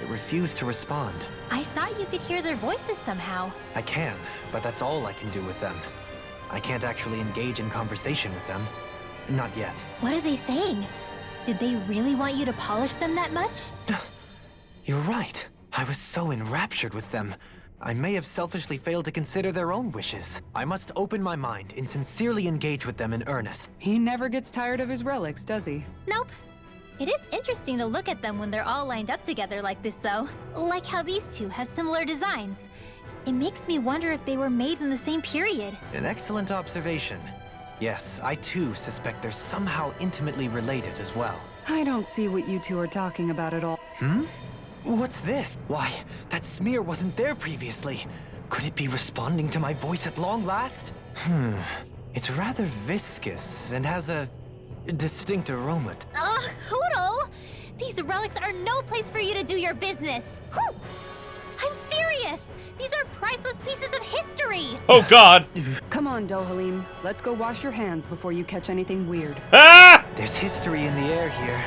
it refused to respond. I thought you could hear their voices somehow. I can, but that's all I can do with them. I can't actually engage in conversation with them. Not yet. What are they saying? Did they really want you to polish them that much? You're right. I was so enraptured with them. I may have selfishly failed to consider their own wishes. I must open my mind and sincerely engage with them in earnest. He never gets tired of his relics, does he? Nope. It is interesting to look at them when they're all lined up together like this, though. Like how these two have similar designs. It makes me wonder if they were made in the same period. An excellent observation. Yes, I too suspect they're somehow intimately related as well. I don't see what you two are talking about at all. Hmm? What's this? Why, that smear wasn't there previously. Could it be responding to my voice at long last? It's rather viscous and has a distinct aroma. Ugh, Hoodle! These relics are no place for you to do your business. I'm serious! These are priceless pieces of history! Oh god! Come on, Dohalim. Let's go wash your hands before you catch anything weird. Ah! There's history in the air here.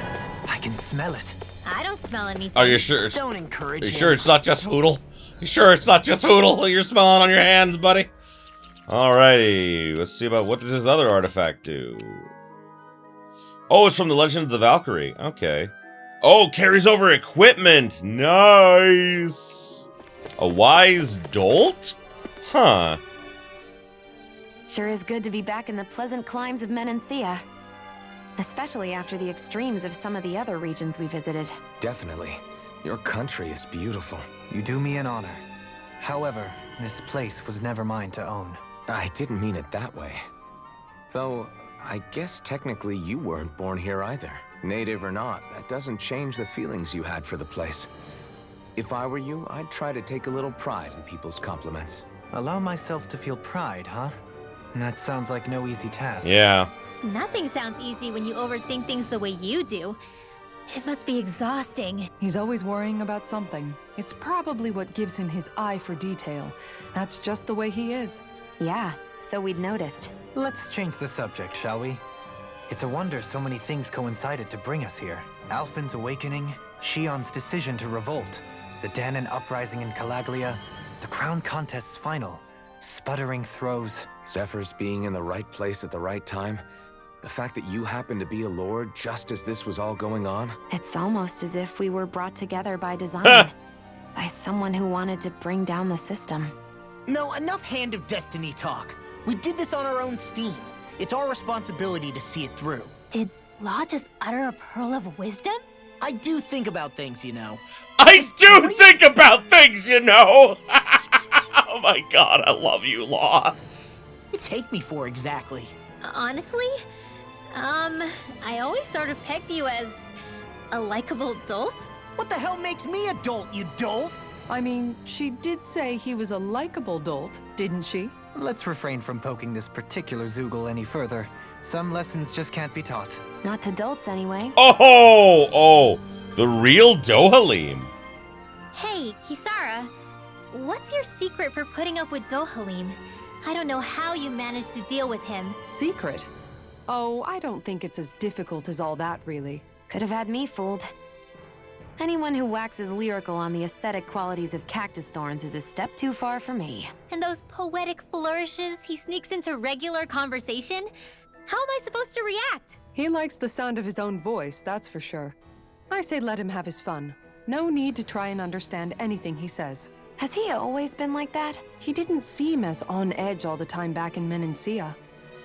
I can smell it. I don't smell anything. Are you sure? Don't encourage Are you him. sure it's not just Hoodle? You sure it's not just Hoodle you're smelling on your hands, buddy? Alrighty, let's see about what does this other artifact do. Oh, it's from the Legend of the Valkyrie. Okay. Oh, carries over equipment. Nice. A wise dolt? Huh. Sure is good to be back in the pleasant climes of Menancia. Especially after the extremes of some of the other regions we visited. Definitely. Your country is beautiful. You do me an honor. However, this place was never mine to own. I didn't mean it that way. Though, I guess technically you weren't born here either. Native or not, that doesn't change the feelings you had for the place. If I were you, I'd try to take a little pride in people's compliments. Allow myself to feel pride, huh? That sounds like no easy task. Yeah. Nothing sounds easy when you overthink things the way you do. It must be exhausting. He's always worrying about something. It's probably what gives him his eye for detail. That's just the way he is. Yeah, so we'd noticed. Let's change the subject, shall we? It's a wonder so many things coincided to bring us here. Alphen's awakening, Shion's decision to revolt, the Danon uprising in Calaglia, the crown contest's final, sputtering throws. Zephyr's being in the right place at the right time. The fact that you happened to be a lord just as this was all going on. It's almost as if we were brought together by design. By someone who wanted to bring down the system. No, enough Hand of Destiny talk. We did this on our own steam. It's our responsibility to see it through. Did Law just utter a pearl of wisdom? I do think about things, you know. I do think about things, you know. Oh my god, I love you, Law. What do you take me for exactly? Honestly, I always sort of pegged you as a likable dolt. What the hell makes me a dolt, you dolt? I mean, she did say he was a likable dolt, didn't she? Let's refrain from poking this particular Zoogle any further. Some lessons just can't be taught. Not to dolts, anyway. Oh, the real Dohalim. Hey, Kisara, what's your secret for putting up with Dohalim? I don't know how you managed to deal with him. Secret? Oh, I don't think it's as difficult as all that, really. Could have had me fooled. Anyone who waxes lyrical on the aesthetic qualities of cactus thorns is a step too far for me. And those poetic flourishes he sneaks into regular conversation? How am I supposed to react? He likes the sound of his own voice, that's for sure. I say let him have his fun. No need to try and understand anything he says. Has he always been like that? He didn't seem as on edge all the time back in Menancia.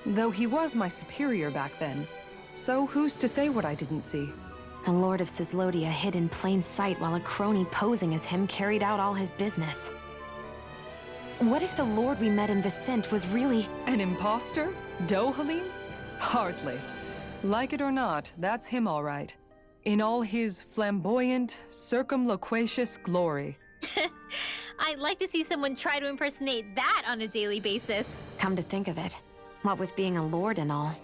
Though he was my superior back then. So who's to say what I didn't see? A lord of Cislodia hid in plain sight while a crony posing as him carried out all his business. What if the lord we met in Vicente was really... An imposter? Dohalim? Hardly. Like it or not, that's him all right. In all his flamboyant, circumloquacious glory. I'd like to see someone try to impersonate that on a daily basis. Come to think of it, what with being a lord and all,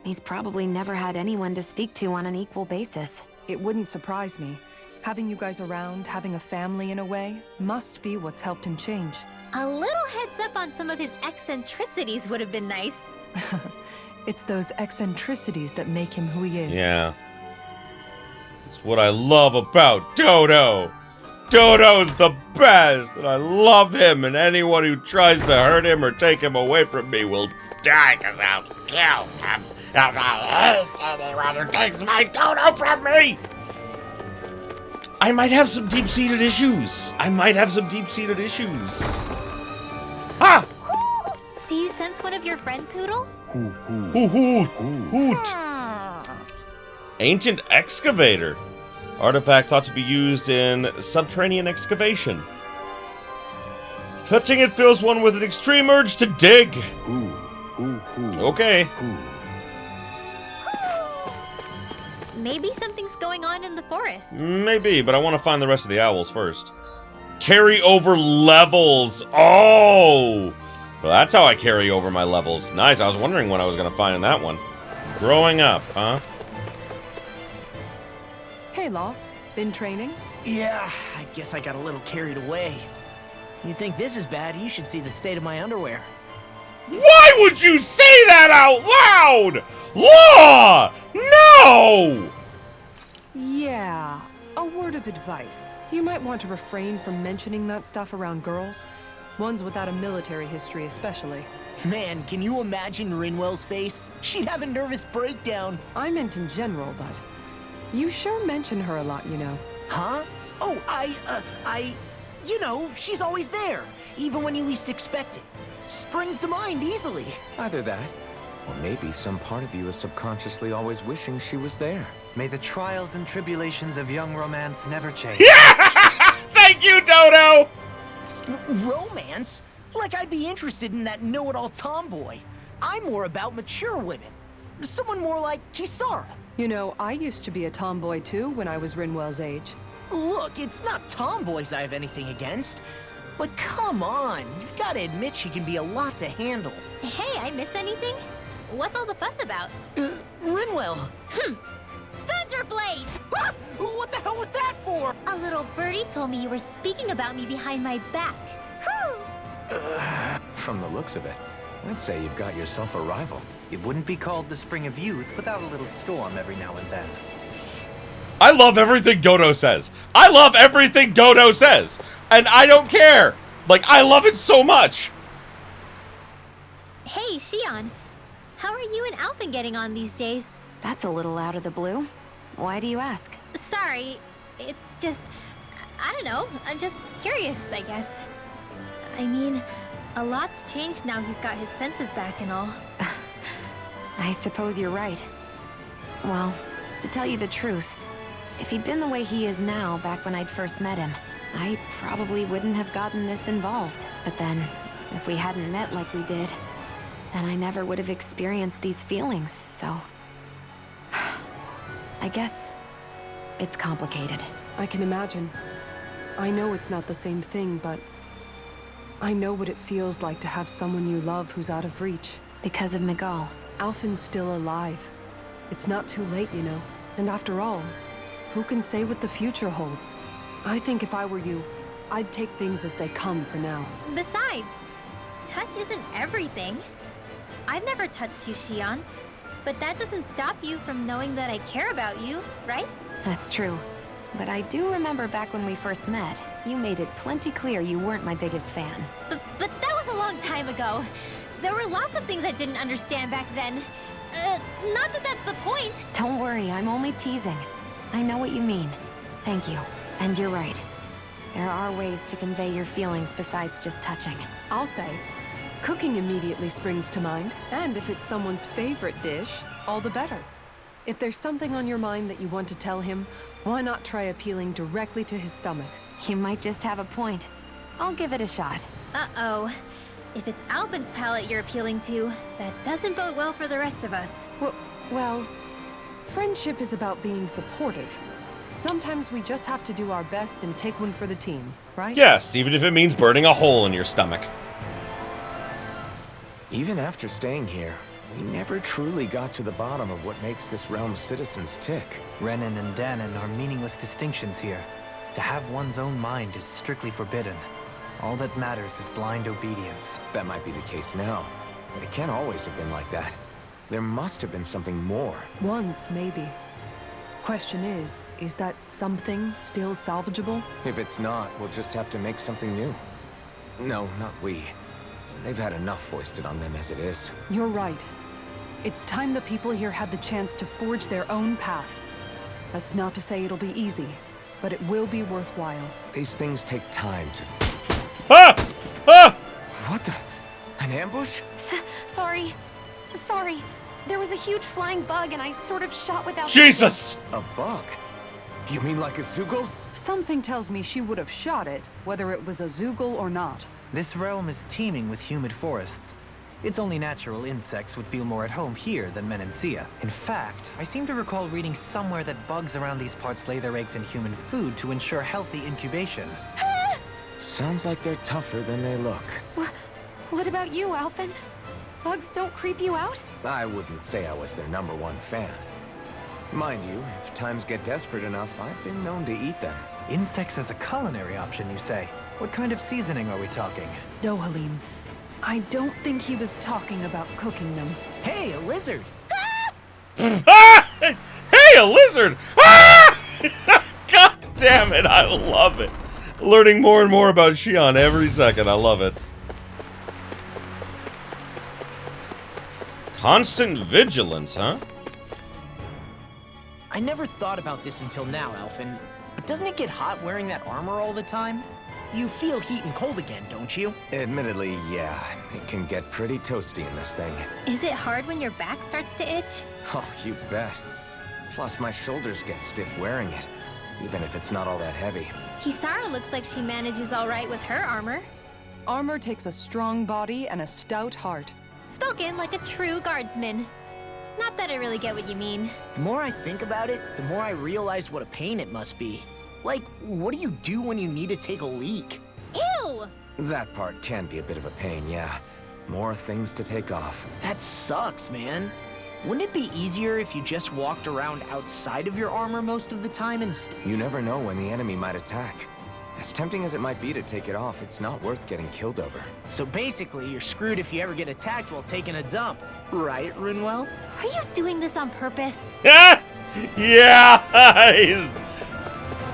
he's probably never had anyone to speak to on an equal basis. It wouldn't surprise me. Having you guys around, having a family in a way, must be what's helped him change. A little heads up on some of his eccentricities would have been nice. It's those eccentricities that make him who he is. Yeah. That's what I love about Dodo. Dodo's the best, and I love him, and anyone who tries to hurt him or take him away from me will die, because I'll kill him, because I hate anyone who takes my Dodo from me! I might have some deep-seated issues. Ah! Do you sense one of your friends, Hoodle? Hoot. Ancient excavator. Artifact thought to be used in subterranean excavation. Touching it fills one with an extreme urge to dig. Okay. Maybe something's going on in the forest. Maybe, but I want to find the rest of the owls first. Carry over levels. Oh! Well, that's how I carry over my levels. Nice, I was wondering what I was going to find in that one. Growing up, huh? Hey, Law. Been training? Yeah, I guess I got a little carried away. You think this is bad, you should see the state of my underwear. Why would you say that out loud? Law! No! Yeah. A word of advice. You might want to refrain from mentioning that stuff around girls. Ones without a military history especially. Man, can you imagine Rinwell's face? She'd have a nervous breakdown. I meant in general, but... You sure mention her a lot, you know. Huh? Oh, you know, she's always there, even when you least expect it. Springs to mind easily. Either that, or maybe some part of you is subconsciously always wishing she was there. May the trials and tribulations of young romance never change. Yeah! Thank you, Dodo! Romance? Like I'd be interested in that know-it-all tomboy. I'm more about mature women. Someone more like Kisara. You know, I used to be a tomboy too when I was Rinwell's age. Look, it's not tomboys I have anything against. But come on, you've got to admit she can be a lot to handle. Hey, I miss anything? What's all the fuss about? Rinwell. Thunderblade! Ah! What the hell was that for? A little birdie told me you were speaking about me behind my back. From the looks of it, I'd say you've got yourself a rival. It wouldn't be called the Spring of Youth without a little storm every now and then. I love everything Dodo says. I love everything Dodo says. And I don't care. Like, I love it so much. Hey, Shion. How are you and Alphen getting on these days? That's a little out of the blue. Why do you ask? Sorry, it's just... I don't know. I'm just curious, I guess. I mean, a lot's changed now he's got his senses back and all. I suppose you're right. Well, to tell you the truth, if he'd been the way he is now back when I'd first met him, I probably wouldn't have gotten this involved. But then, if we hadn't met like we did, then I never would have experienced these feelings, so... I guess it's complicated. I can imagine. I know it's not the same thing, but I know what it feels like to have someone you love who's out of reach. Because of Miguel. Alphen's still alive. It's not too late, you know. And after all, who can say what the future holds? I think if I were you, I'd take things as they come for now. Besides, touch isn't everything. I've never touched you, Shion. But that doesn't stop you from knowing that I care about you, right? That's true. But I do remember back when we first met, you made it plenty clear you weren't my biggest fan. But that was a long time ago. There were lots of things I didn't understand back then. Not that that's the point. Don't worry, I'm only teasing. I know what you mean. Thank you. And you're right. There are ways to convey your feelings besides just touching. I'll say, cooking immediately springs to mind. And if it's someone's favorite dish, all the better. If there's something on your mind that you want to tell him, why not try appealing directly to his stomach? You might just have a point. I'll give it a shot. Uh-oh. If it's Alphen's palate you're appealing to, that doesn't bode well for the rest of us. Well, friendship is about being supportive. Sometimes we just have to do our best and take one for the team, right? Yes, even if it means burning a hole in your stomach. Even after staying here, we never truly got to the bottom of what makes this realm's citizens tick. Renan and Danon are meaningless distinctions here. To have one's own mind is strictly forbidden. All that matters is blind obedience. That might be the case now, but it can't always have been like that. There must have been something more. Once, maybe. Question is that something still salvageable? If it's not, we'll just have to make something new. No, not we. They've had enough foisted on them as it is. You're right. It's time the people here had the chance to forge their own path. That's not to say it'll be easy, but it will be worthwhile. These things take time to... Ah! Ah! What the? An ambush? Sorry. There was a huge flying bug and I sort of shot without... Jesus! A bug? You mean like a Zoogle? Something tells me she would have shot it, whether it was a Zoogle or not. This realm is teeming with humid forests. It's only natural insects would feel more at home here than Menancia. In fact, I seem to recall reading somewhere that bugs around these parts lay their eggs in human food to ensure healthy incubation. Sounds like they're tougher than they look. What about you, Alphen? Bugs don't creep you out? I wouldn't say I was their #1 fan. Mind you, if times get desperate enough, I've been known to eat them. Insects as a culinary option, you say? What kind of seasoning are we talking? Dohalim, I don't think he was talking about cooking them. Hey, a lizard! Ah! Hey, a lizard! Ah! God damn it, I love it. Learning more and more about Shion every second. I love it. Constant vigilance, huh? I never thought about this until now, Alphen, but doesn't it get hot wearing that armor all the time? You feel heat and cold again, don't you? Admittedly, yeah. It can get pretty toasty in this thing. Is it hard when your back starts to itch? Oh, you bet. Plus, my shoulders get stiff wearing it, even if it's not all that heavy. Kisara looks like she manages all right with her armor. Armor takes a strong body and a stout heart. Spoken like a true guardsman. Not that I really get what you mean. The more I think about it, the more I realize what a pain it must be. Like, what do you do when you need to take a leak? Ew! That part can be a bit of a pain, yeah. More things to take off. That sucks, man. Wouldn't it be easier if you just walked around outside of your armor most of the time instead? You never know when the enemy might attack. As tempting as it might be to take it off, it's not worth getting killed over. So basically, you're screwed if you ever get attacked while taking a dump. Right, Rinwell? Are you doing this on purpose? Yeah!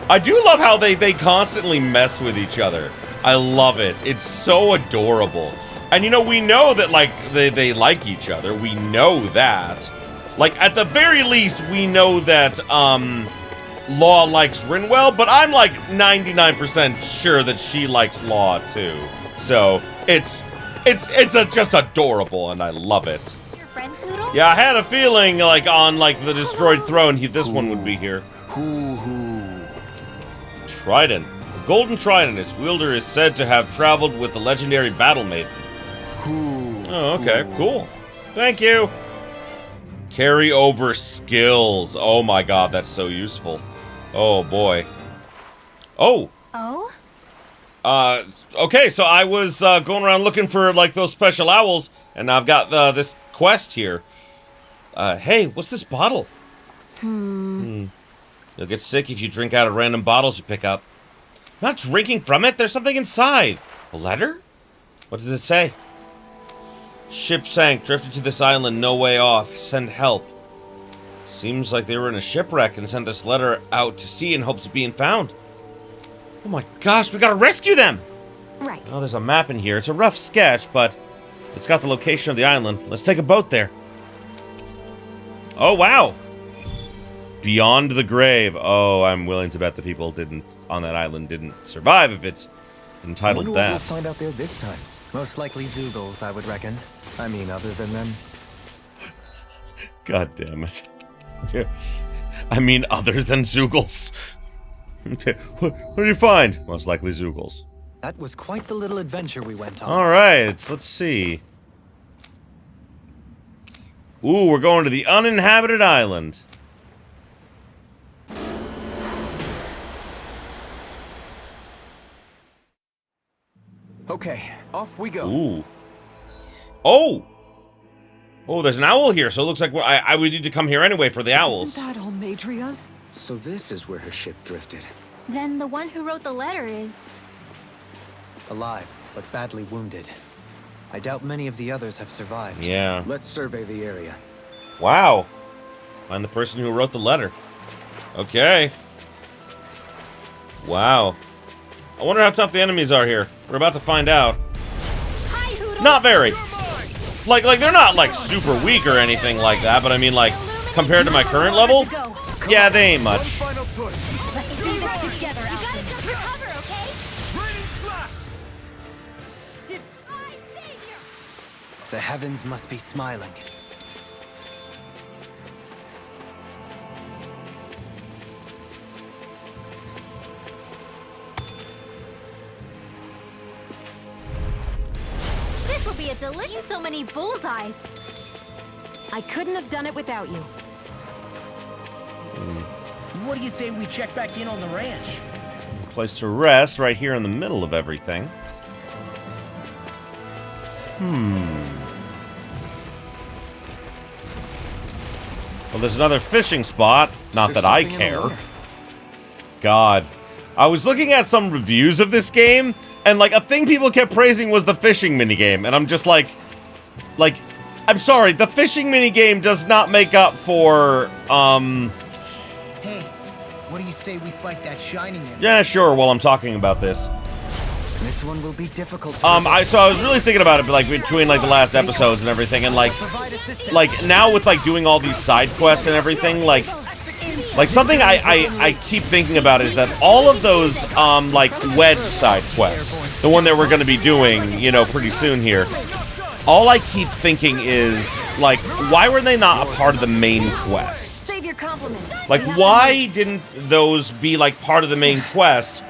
I do love how they constantly mess with each other. I love it. It's so adorable. And you know, we know that, like, they like each other. We know that. Like, at the very least, we know that, Law likes Rinwell, but I'm, like, 99% sure that she likes Law, too. So, it's just adorable, and I love it. Your friend Zoodle? Yeah, I had a feeling, like, on, like, the Destroyed Throne, this one would be here. Trident. The golden trident, its wielder is said to have traveled with the legendary battle maiden. Oh, okay, cool. Thank you. Carry over skills. Oh my god, that's so useful. Oh boy. Oh. Oh? Okay, so I was going around looking for, like, those special owls, and I've got this quest here. Hey, what's this bottle? You'll get sick if you drink out of random bottles you pick up. I'm not drinking from it. There's something inside. A letter? What does it say? Ship sank, drifted to this island, no way off. Send help. Seems like they were in a shipwreck and sent this letter out to sea in hopes of being found. Oh my gosh, we gotta rescue them! Right. Oh, there's a map in here. It's a rough sketch, but it's got the location of the island. Let's take a boat there. Oh, wow. Beyond the grave. Oh, I'm willing to bet the people on that island didn't survive if it's entitled Wonder what that. we'll find out there this time. Most likely Zoogles, I would reckon. I mean, other than them. God damn it. I mean, other than Zoogles. What did you find? Most likely Zoogles. That was quite the little adventure we went on. Alright, let's see. Ooh, we're going to the uninhabited island. Okay, off we go. Ooh. Oh! Oh, there's an owl here, so it looks like I would need to come here anyway for the owls. Isn't that all Madria's? So this is where her ship drifted. Then the one who wrote the letter is... Alive, but badly wounded. I doubt many of the others have survived. Yeah. Let's survey the area. Wow. Find the person who wrote the letter. Okay. Wow. I wonder how tough the enemies are here. We're about to find out. Hi, Hoodle! Not very. Like they're not, like, super weak or anything like that, but I mean, like, compared to my current level, yeah, they ain't much. Let's do this together, Alphen. You gotta just recover, okay? The heavens must be smiling. This will be a delicious. So many bullseyes. I couldn't have done it without you. What do you say we check back in on the ranch? Place to rest right here in the middle of everything. Well, there's another fishing spot. Not that I care. God. I was looking at some reviews of this game, and, like, a thing people kept praising was the fishing minigame, and I'm just like, I'm sorry, the fishing minigame does not make up for, Hey, what do you say we fight that shining enemy? yeah, sure, while I'm talking about this. This one will be difficult. So I was really thinking about it, like, between, like, the last episodes and everything, and, like, now with, like, doing all these side quests and everything, like, Like, something I keep thinking about is that all of those, like, wedge side quests, the one that we're going to be doing, you know, pretty soon here, all I keep thinking is, like, why were they not a part of the main quest? Save your compliments. Like, why didn't those be, like, part of the main quest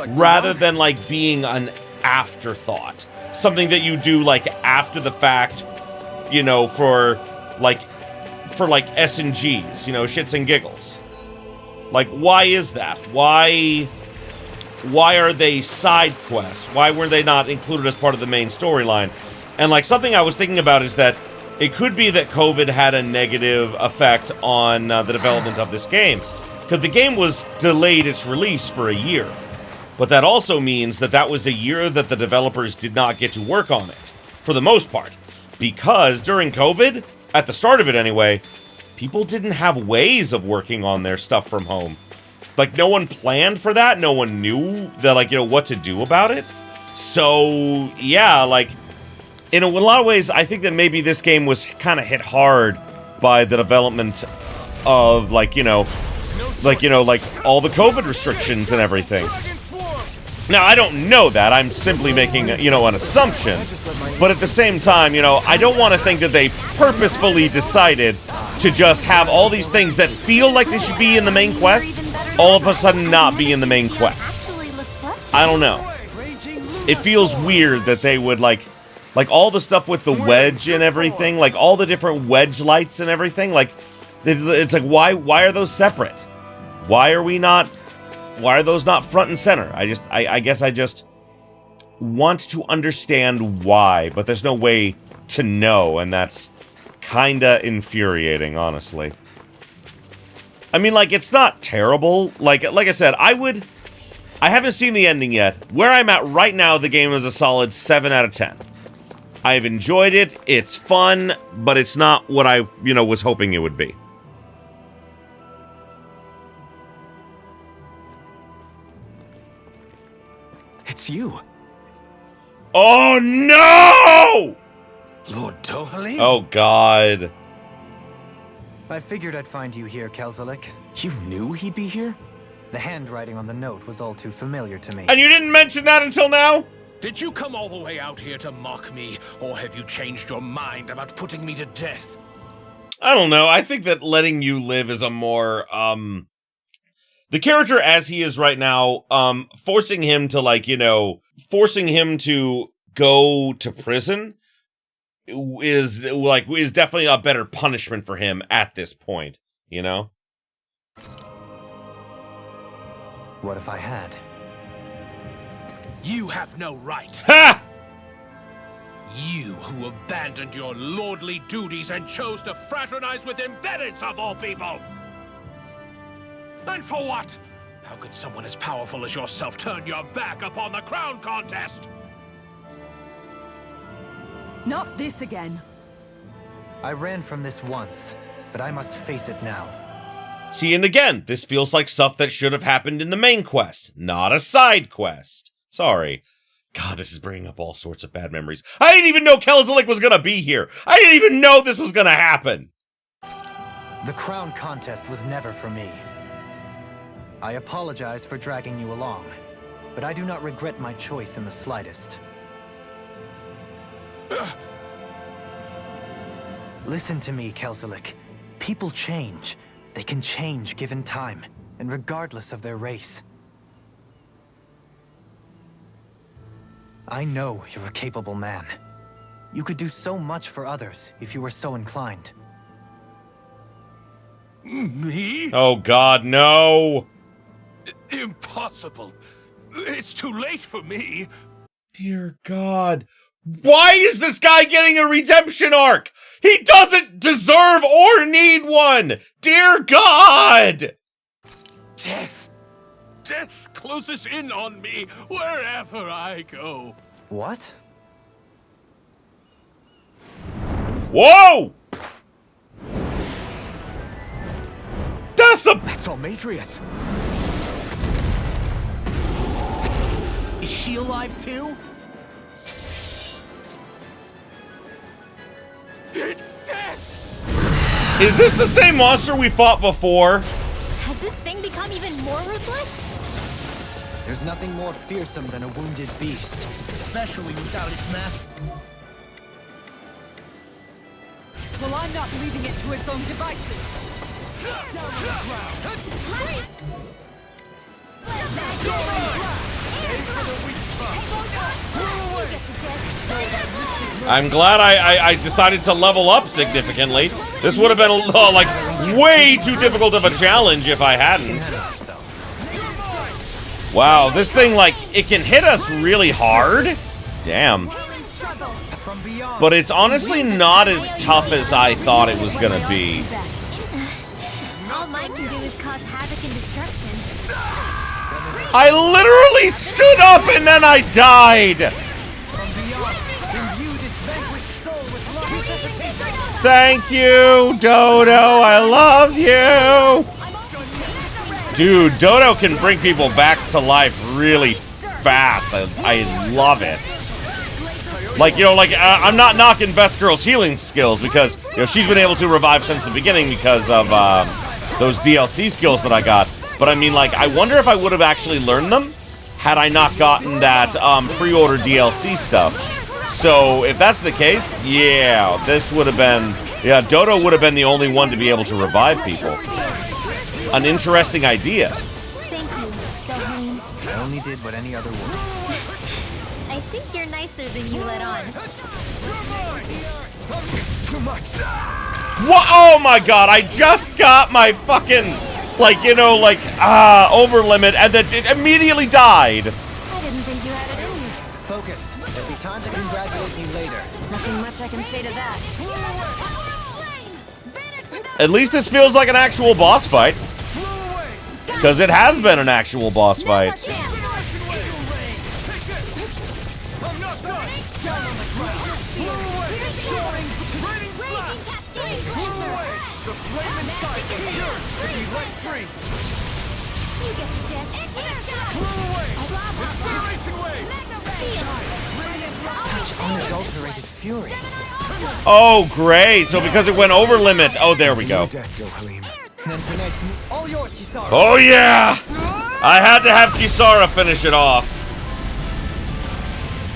rather than, like, being an afterthought? Something that you do, like, after the fact, you know, for S and Gs, you know, shits and giggles. Like, why is that? Why are they side quests? Why were they not included as part of the main storyline? And, like, something I was thinking about is that it could be that COVID had a negative effect on the development of this game. Because the game was delayed its release for a year. But that also means that that was a year that the developers did not get to work on it, for the most part. Because during COVID, at the start of it anyway, people didn't have ways of working on their stuff from home. Like, no one planned for that, no one knew that, like, you know, what to do about it. So, yeah, like, in a lot of ways, I think that maybe this game was kind of hit hard by the development of, like, you know, all the COVID restrictions and everything. Now, I don't know that. I'm simply making, you know, an assumption. But at the same time, you know, I don't want to think that they purposefully decided to just have all these things that feel like they should be in the main quest, all of a sudden not be in the main quest. I don't know. It feels weird that they would, like all the stuff with the wedge and everything, like all the different wedge lights and everything, like, it's like, why are those separate? Why are those not front and center? I guess I just want to understand why, but there's no way to know, and that's kinda infuriating, honestly. I mean, like, it's not terrible. Like I said, I haven't seen the ending yet. Where I'm at right now, the game is a solid 7 out of 10. I've enjoyed it, it's fun, but it's not what I, you know, was hoping it would be. It's you. Oh, no! Lord Dohalim? Oh, God. I figured I'd find you here, Kelzelik. You knew he'd be here? The handwriting on the note was all too familiar to me. And you didn't mention that until now? Did you come all the way out here to mock me, or have you changed your mind about putting me to death? I don't know. I think that letting you live is a more, the character as he is right now, forcing him to, like, you know, forcing him to go to prison is definitely a better punishment for him at this point, you know? What if I had? You have no right. Ha! You who abandoned your lordly duties and chose to fraternize with embeddeds of all people! And for what? How could someone as powerful as yourself turn your back upon the crown contest? Not this again. I ran from this once, but I must face it now. See, and again, this feels like stuff that should have happened in the main quest, not a side quest. Sorry. God, this is bringing up all sorts of bad memories. I didn't even know Kelzelik was gonna be here. I didn't even know this was gonna happen. The crown contest was never for me. I apologize for dragging you along, but I do not regret my choice in the slightest. Listen to me, Kelzelik. People change. They can change given time, and regardless of their race. I know you're a capable man. You could do so much for others if you were so inclined. Me? Oh, God, no! Impossible. It's too late for me. Dear God. Why is this guy getting a redemption arc? He doesn't deserve or need one! Dear God! Death. Death closes in on me wherever I go. What? Whoa! That's Almatrius. Is she alive too? It's death! Is this the same monster we fought before? Has this There's nothing more fearsome than a wounded beast. Especially without its master. Well, I'm not leaving it to its own devices. I'm glad I decided to level up significantly. This would have been like way too difficult of a challenge if I hadn't. Wow, this thing, like, it can hit us really hard. Damn. But it's honestly not as tough as I thought it was gonna be. All mine can do is cause havoc and destruction. I literally stood up and then I died! Thank you, Dodo, I love you! Dude, Dodo can bring people back to life really fast. I love it. Like, you know, like, I'm not knocking Best Girl's healing skills because, you know, she's been able to revive since the beginning because of those DLC skills that I got. But I mean, like, I wonder if I would have actually learned them had I not gotten that pre-order DLC stuff. So, if that's the case, yeah, this would have been... Yeah, Dodo would have been the only one to be able to revive people. An interesting idea. Thank you, Alphen. I only did what any other would. I think you're nicer than you let on. Too much. What? Oh my god, I just got my fucking, like, you know, like, over limit, and then it immediately died. I didn't think you had it in you. Focus. There'll be time to congratulate me later. Nothing much I can say to that. At least this feels like an actual boss fight. Because it has been an actual boss fight. Such unadulterated fury. Oh, great. So because it went over limit. Oh, there we go. Oh, yeah. I had to have Kisara finish it off.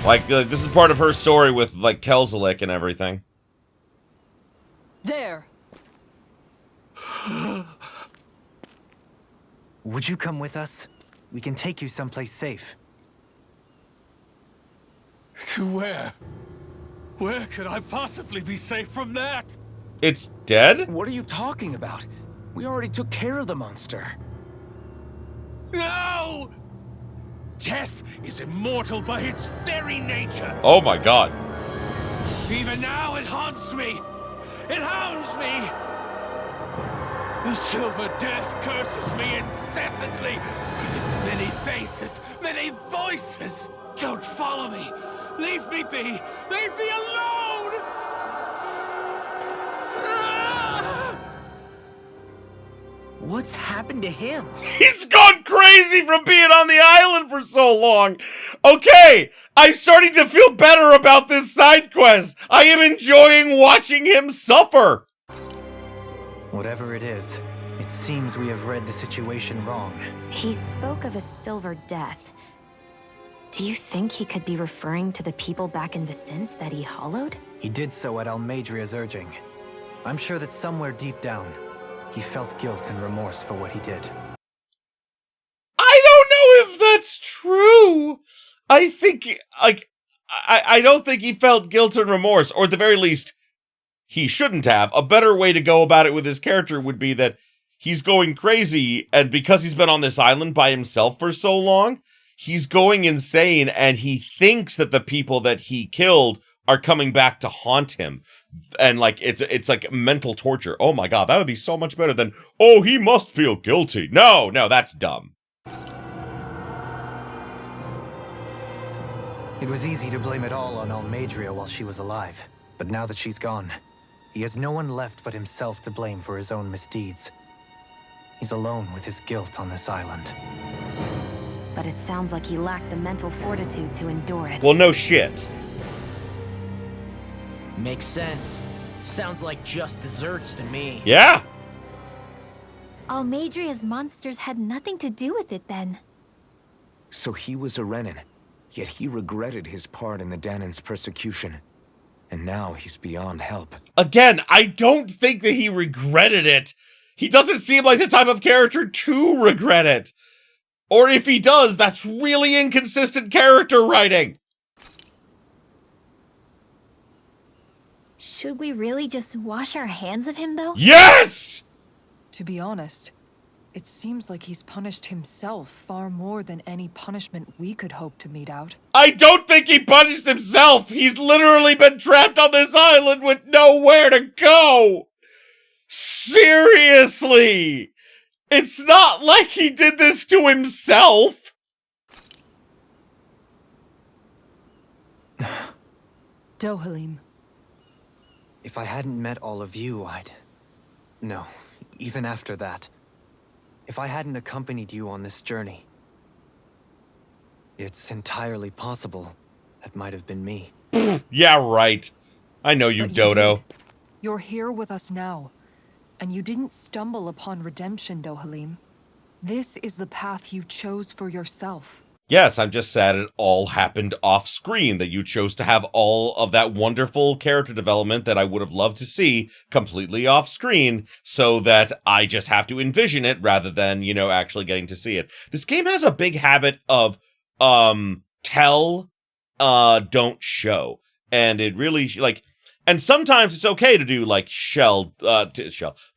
Like, this is part of her story with, like, Kelzelik and everything. There. Would you come with us? We can take you someplace safe. To where? Where could I possibly be safe from that? It's dead? What are you talking about? We already took care of the monster. No! Death is immortal by its very nature. Oh my god. Even now it haunts me. It hounds me. The Silver Death curses me incessantly with its many faces, many voices. Don't follow me. Leave me be. Leave me alone. What's happened to him? He's gone crazy from being on the island for so long. Okay, I'm starting to feel better about this side quest. I am enjoying watching him suffer. Whatever it is, it seems we have read the situation wrong. He spoke of a silver death. Do you think he could be referring to the people back in Vicente that he hollowed? He did so at Almedria's urging. I'm sure that somewhere deep down, he felt guilt and remorse for what he did. I don't know if that's true. I think, like, I don't think he felt guilt and remorse, or at the very least, he shouldn't have. A better way to go about it with his character would be that he's going crazy, and because he's been on this island by himself for so long, he's going insane, and he thinks that the people that he killed are coming back to haunt him. And, like, it's like mental torture. Oh my god, that would be so much better than, oh, he must feel guilty. No, that's dumb. It was easy to blame it all on Almedria while she was alive. But now that she's gone, he has no one left but himself to blame for his own misdeeds. He's alone with his guilt on this island. But it sounds like he lacked the mental fortitude to endure it. Well, no shit. Makes sense. Sounds like just desserts to me. Yeah. Almedria's monsters had nothing to do with it then. So he was a Renin, yet he regretted his part in the Danan's persecution. And now he's beyond help. Again, I don't think that he regretted it. He doesn't seem like the type of character to regret it. Or if he does, that's really inconsistent character writing. Should we really just wash our hands of him, though? Yes! To be honest, it seems like he's punished himself far more than any punishment we could hope to mete out. I don't think he punished himself. He's literally been trapped on this island with nowhere to go. Seriously. It's not like he did this to himself. Dohalim. If I hadn't met all of you, I'd... No, even after that. If I hadn't accompanied you on this journey, it's entirely possible that might have been me. Yeah, right. I know you, But Dodo. You're here with us now, and you didn't stumble upon redemption, Dohalim. This is the path you chose for yourself. Yes, I'm just sad it all happened off screen, that you chose to have all of that wonderful character development that I would have loved to see completely off screen, so that I just have to envision it rather than, you know, actually getting to see it. This game has a big habit of, tell, don't show. And it really, like, and sometimes it's okay to do, like, to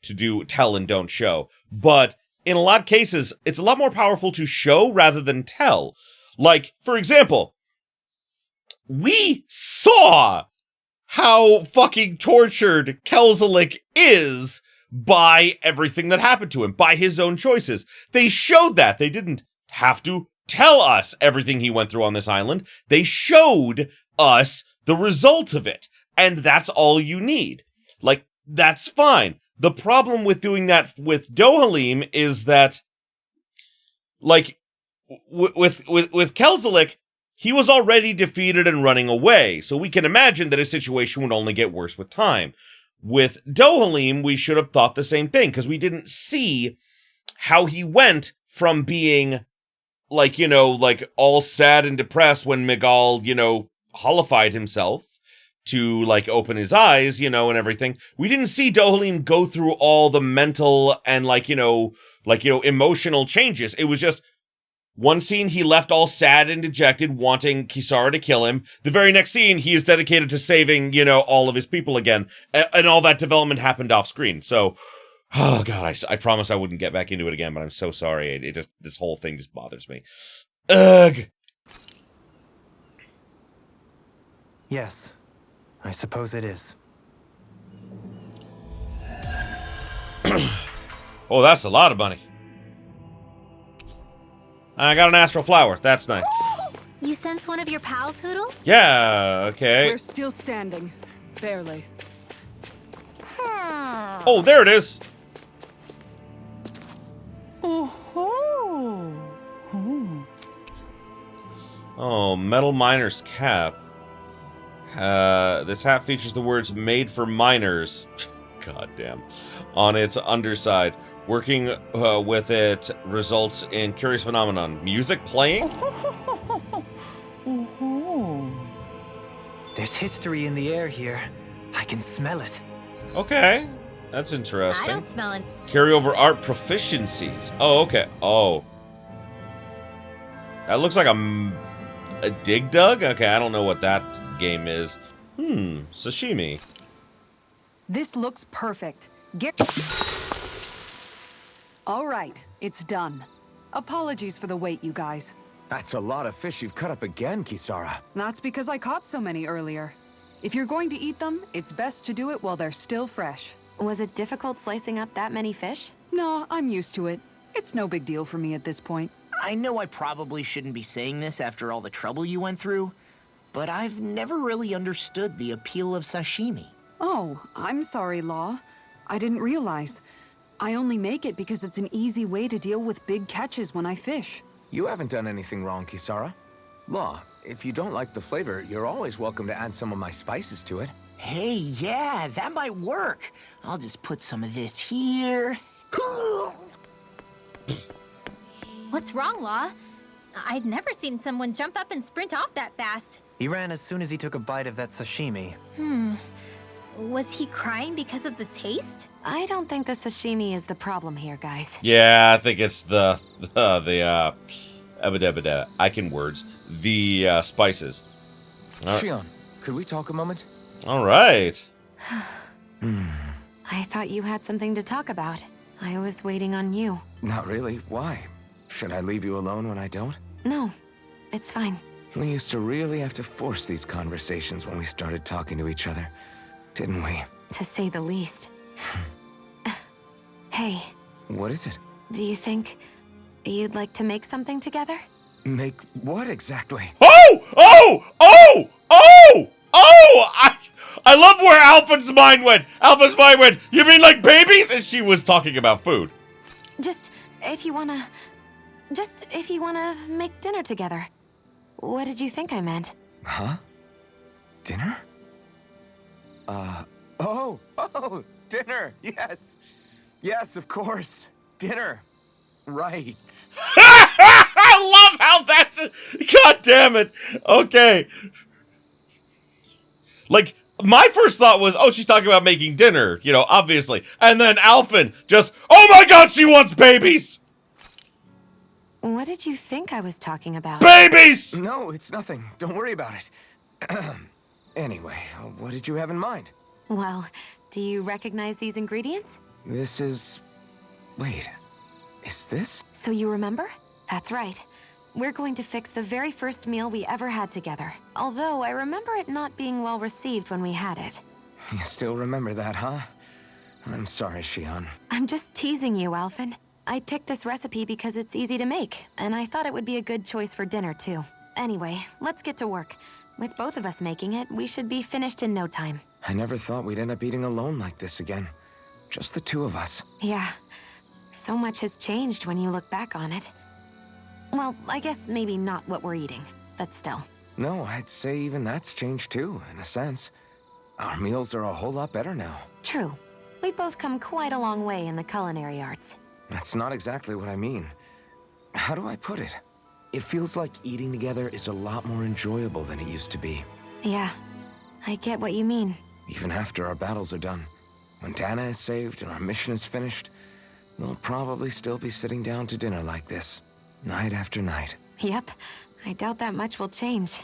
do tell and don't show. But in a lot of cases, it's a lot more powerful to show rather than tell. Like, for example, we saw how fucking tortured Kelzelik is by everything that happened to him, by his own choices. They showed that. They didn't have to tell us everything he went through on this island. They showed us the result of it. And that's all you need. Like, that's fine. The problem with doing that with Dohalim is that, like, with Kelzelik, he was already defeated and running away, so we can imagine that his situation would only get worse with time. With Dohalim, we should have thought the same thing, because we didn't see how he went from being, like, you know, like, all sad and depressed when Miguel, you know, holified himself, to, like, open his eyes, you know, and everything. We didn't see Dohalim go through all the mental and, like, emotional changes. It was just one scene he left all sad and dejected, wanting Kisara to kill him. The very next scene, he is dedicated to saving, you know, all of his people again. And all that development happened off screen. So, oh God, I promised I wouldn't get back into it again, but I'm so sorry. This whole thing just bothers me. Ugh. Yes. I suppose it is. Oh, that's a lot of money. I got an astral flower. That's nice. You sense one of your pals, Hoodle? Yeah, okay. We're still standing. Barely. Oh, there it is. Oh, metal miner's cap. This hat features the words "made for miners." God damn. On its underside. Working with it results in curious phenomenon. Music playing? There's history in the air here. I can smell it. Okay. That's interesting. I don't smell it. Carryover art proficiencies. Oh, okay. Oh. That looks like a Dig Dug? Okay, I don't know what that game is. Sashimi. This looks perfect. All right, it's done. Apologies for the wait, you guys. That's a lot of fish you've cut up again, Kisara. That's because I caught so many earlier. If you're going to eat them, it's best to do it while they're still fresh. Was it difficult slicing up that many fish? No, I'm used to it. It's no big deal for me at this point. I know I probably shouldn't be saying this after all the trouble you went through, but I've never really understood the appeal of sashimi. Oh, I'm sorry, Law. I didn't realize. I only make it because it's an easy way to deal with big catches when I fish. You haven't done anything wrong, Kisara. Law, if you don't like the flavor, you're always welcome to add some of my spices to it. Hey, yeah, that might work. I'll just put some of this here. What's wrong, Law? I'd never seen someone jump up and sprint off that fast. He ran as soon as he took a bite of that sashimi. Was he crying because of the taste? I don't think the sashimi is the problem here, guys. Yeah, I think it's the I can words. The spices. Shion, could we talk a moment? All right. I thought you had something to talk about. I was waiting on you. Not really. Why? Should I leave you alone when I don't? No, it's fine. We used to really have to force these conversations when we started talking to each other, didn't we? To say the least. Hey. What is it? Do you think you'd like to make something together? Make what exactly? I love where Alphen's mind went. You mean like babies? And she was talking about food. Just if you wanna make dinner together. What did you think I meant? Huh? Dinner? Dinner! Yes! Yes, of course! Dinner! Right. I love how that's... God damn it! Okay. Like, my first thought was, oh, she's talking about making dinner, you know, obviously. And then Alphen just, oh my god, she wants babies! What did you think I was talking about? Babies! No, it's nothing. Don't worry about it. Anyway, what did you have in mind? Well, do you recognize these ingredients? This is... Wait, is this? So you remember? That's right. We're going to fix the very first meal we ever had together. Although I remember it not being well received when we had it. You still remember that, huh? I'm sorry, Shion. I'm just teasing you, Alphen. I picked this recipe because it's easy to make, and I thought it would be a good choice for dinner, too. Anyway, let's get to work. With both of us making it, we should be finished in no time. I never thought we'd end up eating alone like this again. Just the two of us. Yeah. So much has changed when you look back on it. Well, I guess maybe not what we're eating, but still. No, I'd say even that's changed too, in a sense. Our meals are a whole lot better now. True. We've both come quite a long way in the culinary arts. That's not exactly what I mean. How do I put it? It feels like eating together is a lot more enjoyable than it used to be. Yeah, I get what you mean. Even after our battles are done, when Dana is saved and our mission is finished, we'll probably still be sitting down to dinner like this, night after night. Yep, I doubt that much will change.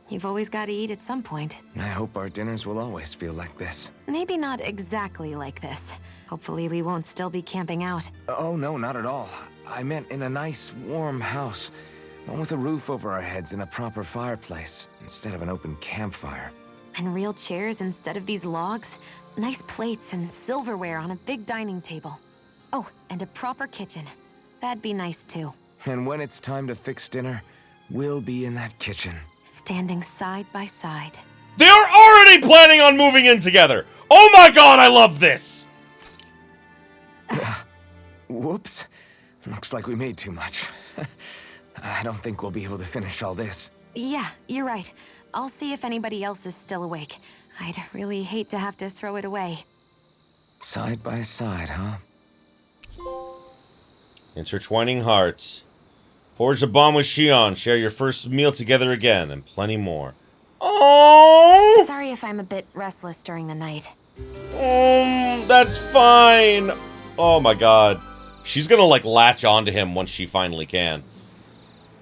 You've always got to eat at some point. I hope our dinners will always feel like this. Maybe not exactly like this. Hopefully we won't still be camping out. Oh, no, not at all. I meant in a nice, warm house. One with a roof over our heads and a proper fireplace, instead of an open campfire. And real chairs instead of these logs. Nice plates and silverware on a big dining table. Oh, and a proper kitchen. That'd be nice too. And when it's time to fix dinner, we'll be in that kitchen. Standing side by side. They're already planning on moving in together! Oh my god, I love this! Whoops. Looks like we made too much. I don't think we'll be able to finish all this. Yeah, you're right. I'll see if anybody else is still awake. I'd really hate to have to throw it away. Side by side, huh? Intertwining hearts. Forge a bond with Shion. Share your first meal together again, and plenty more. Oh! Sorry if I'm a bit restless during the night. That's fine. Oh my god. She's gonna, like, latch onto him once she finally can.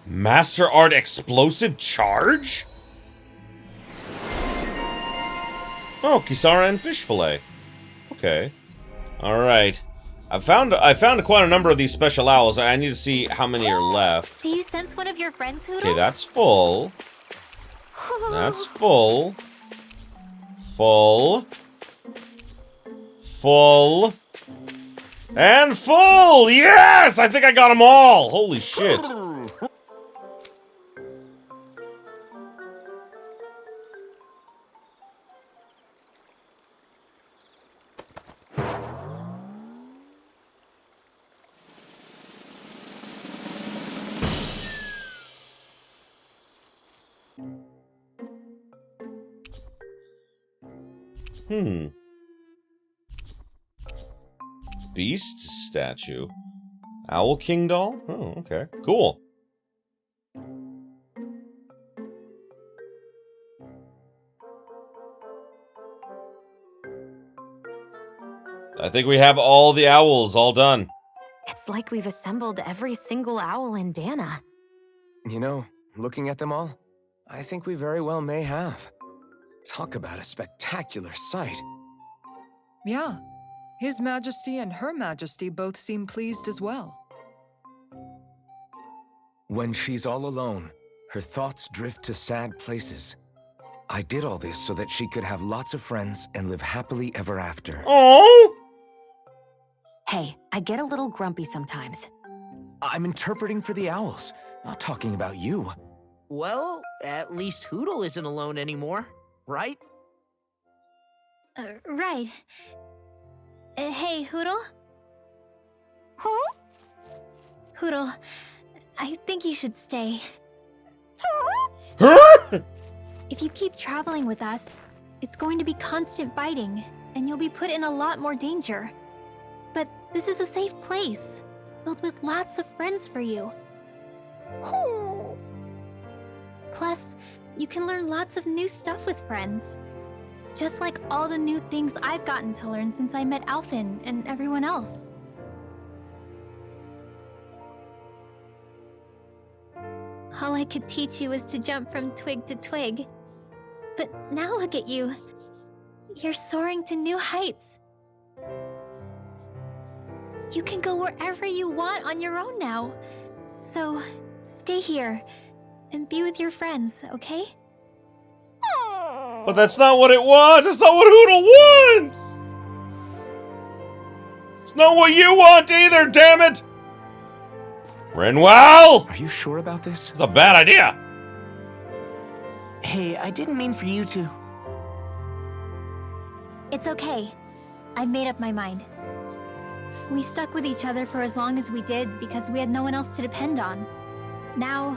Master Art Explosive Charge? Oh, Kisara and fish fillet. Okay. Alright. I found quite a number of these special owls. I need to see how many are left. Do you sense one of your friends, Hoodle? Okay, that's full. That's full. Full. Full. And full! Yes! I think I got them all! Holy shit. Beast statue. Owl King doll? Oh, okay. Cool. I think we have all the owls all done. It's like we've assembled every single owl in Dana. You know, looking at them all, I think we very well may have. Talk about a spectacular sight. Yeah. His Majesty and Her Majesty both seem pleased as well. When she's all alone, her thoughts drift to sad places. I did all this so that she could have lots of friends and live happily ever after. Oh! Hey, I get a little grumpy sometimes. I'm interpreting for the owls, not talking about you. Well, at least Hootle isn't alone anymore, right? Right. Hey, Hootle? Huh? Hootle, I think you should stay. If you keep traveling with us, it's going to be constant fighting, and you'll be put in a lot more danger. But this is a safe place, filled with lots of friends for you. Plus, you can learn lots of new stuff with friends. Just like all the new things I've gotten to learn since I met Alphen and everyone else. All I could teach you was to jump from twig to twig. But now look at you. You're soaring to new heights. You can go wherever you want on your own now. So, stay here and be with your friends, okay? But that's not what it was. That's not what Hootle wants. It's not what you want either, damn it. Rinwell! Are you sure about this? It's a bad idea. Hey, I didn't mean for you to. It's okay. I made up my mind. We stuck with each other for as long as we did because we had no one else to depend on. Now,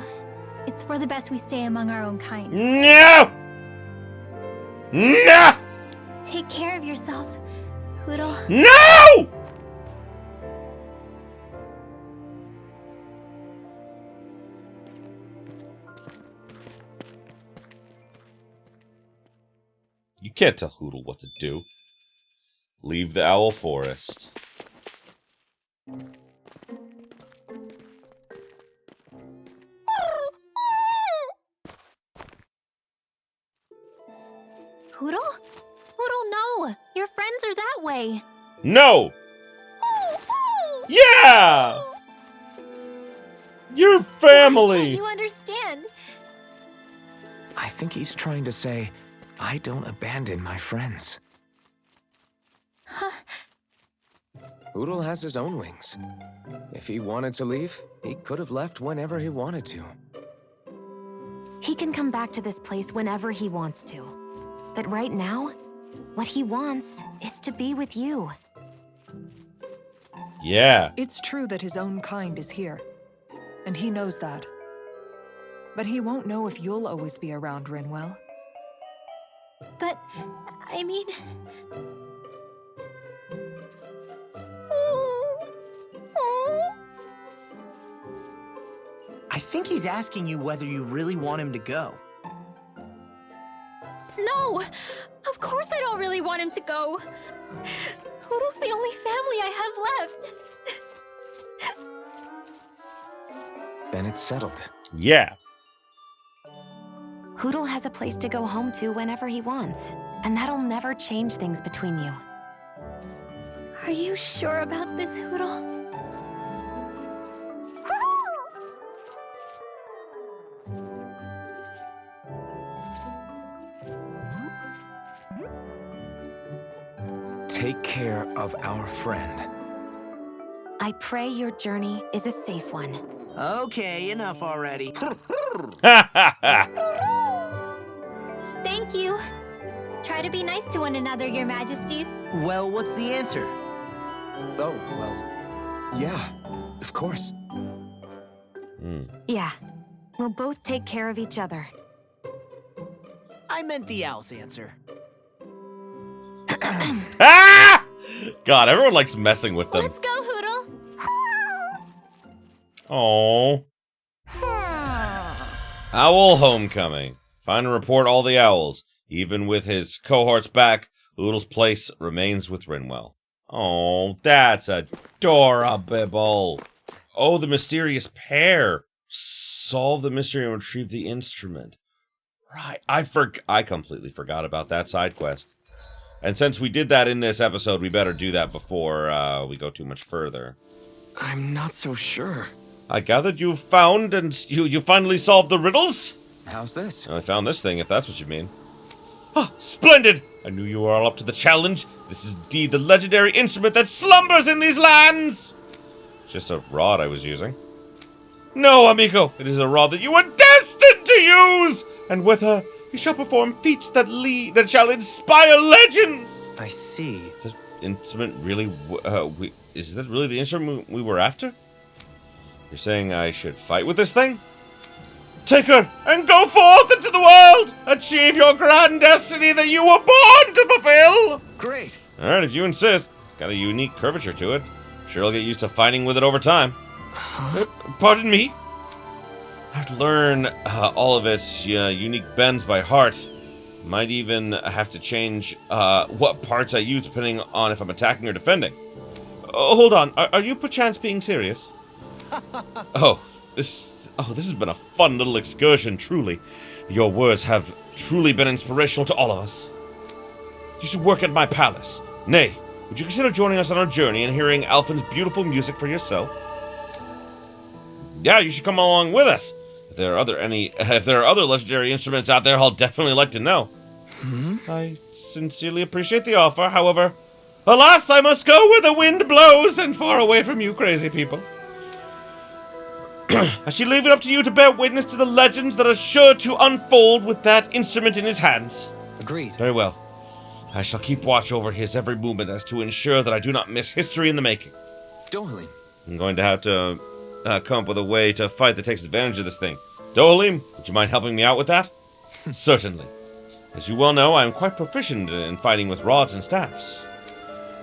it's for the best we stay among our own kind. No! No! Take care of yourself, Hootle. No! You can't tell Hootle what to do. Leave the owl forest. Hootle? Hootle, no! Your friends are that way! No! Yeah! Your family! Why can't you understand? I think he's trying to say, I don't abandon my friends. Huh? Hootle has his own wings. If he wanted to leave, he could have left whenever he wanted to. He can come back to this place whenever he wants to. But right now, what he wants is to be with you. Yeah. It's true that his own kind is here, and he knows that. But he won't know if you'll always be around, Rinwell. But, I mean... I think he's asking you whether you really want him to go. No! Of course I don't really want him to go! Hootle's the only family I have left! Then it's settled. Yeah. Hootle has a place to go home to whenever he wants, and that'll never change things between you. Are you sure about this, Hootle? Take care of our friend. I pray your journey is a safe one. Okay, enough already. Thank you. Try to be nice to one another, your majesties. Well, what's the answer? Oh, well, yeah, of course. Yeah, we'll both take care of each other. I meant the owl's answer. Ah! God, everyone likes messing with them. Let's go, Hootle. Oh. Owl homecoming. Find and report all the owls. Even with his cohorts back, Hootle's place remains with Rinwell. Oh, that's adorable. Oh, the mysterious pair. Solve the mystery and retrieve the instrument. Right. I completely forgot about that side quest. And since we did that in this episode, we better do that before we go too much further. I'm not so sure. I gathered you found and you finally solved the riddles? How's this? I found this thing, if that's what you mean. Ah, splendid! I knew you were all up to the challenge. This is indeed the legendary instrument that slumbers in these lands! Just a rod I was using. No, amigo, it is a rod that you are destined to use! And with her, you shall perform feats that shall inspire legends! I see. Is that instrument really, is that really the instrument we were after? You're saying I should fight with this thing? Take her and go forth into the world! Achieve your grand destiny that you were born to fulfill! Great! Alright, if you insist. It's got a unique curvature to it. I'm sure I'll get used to fighting with it over time. Pardon me? I have to learn all of its unique bends by heart. Might even have to change what parts I use depending on if I'm attacking or defending. Oh, hold on. Are you perchance being serious? This has been a fun little excursion, truly. Your words have truly been inspirational to all of us. You should work at my palace. Nay, would you consider joining us on our journey and hearing Alphen's beautiful music for yourself? Yeah, you should come along with us. If there are other legendary instruments out there, I'll definitely like to know. I sincerely appreciate the offer. However, alas, I must go where the wind blows and far away from you crazy people. I shall leave it up to you to bear witness to the legends that are sure to unfold with that instrument in his hands. Agreed. Very well. I shall keep watch over his every movement as to ensure that I do not miss history in the making. Dohalim. I'm going to have to come up with a way to fight that takes advantage of this thing. Dohalim, would you mind helping me out with that? Certainly. As you well know, I am quite proficient in fighting with rods and staffs.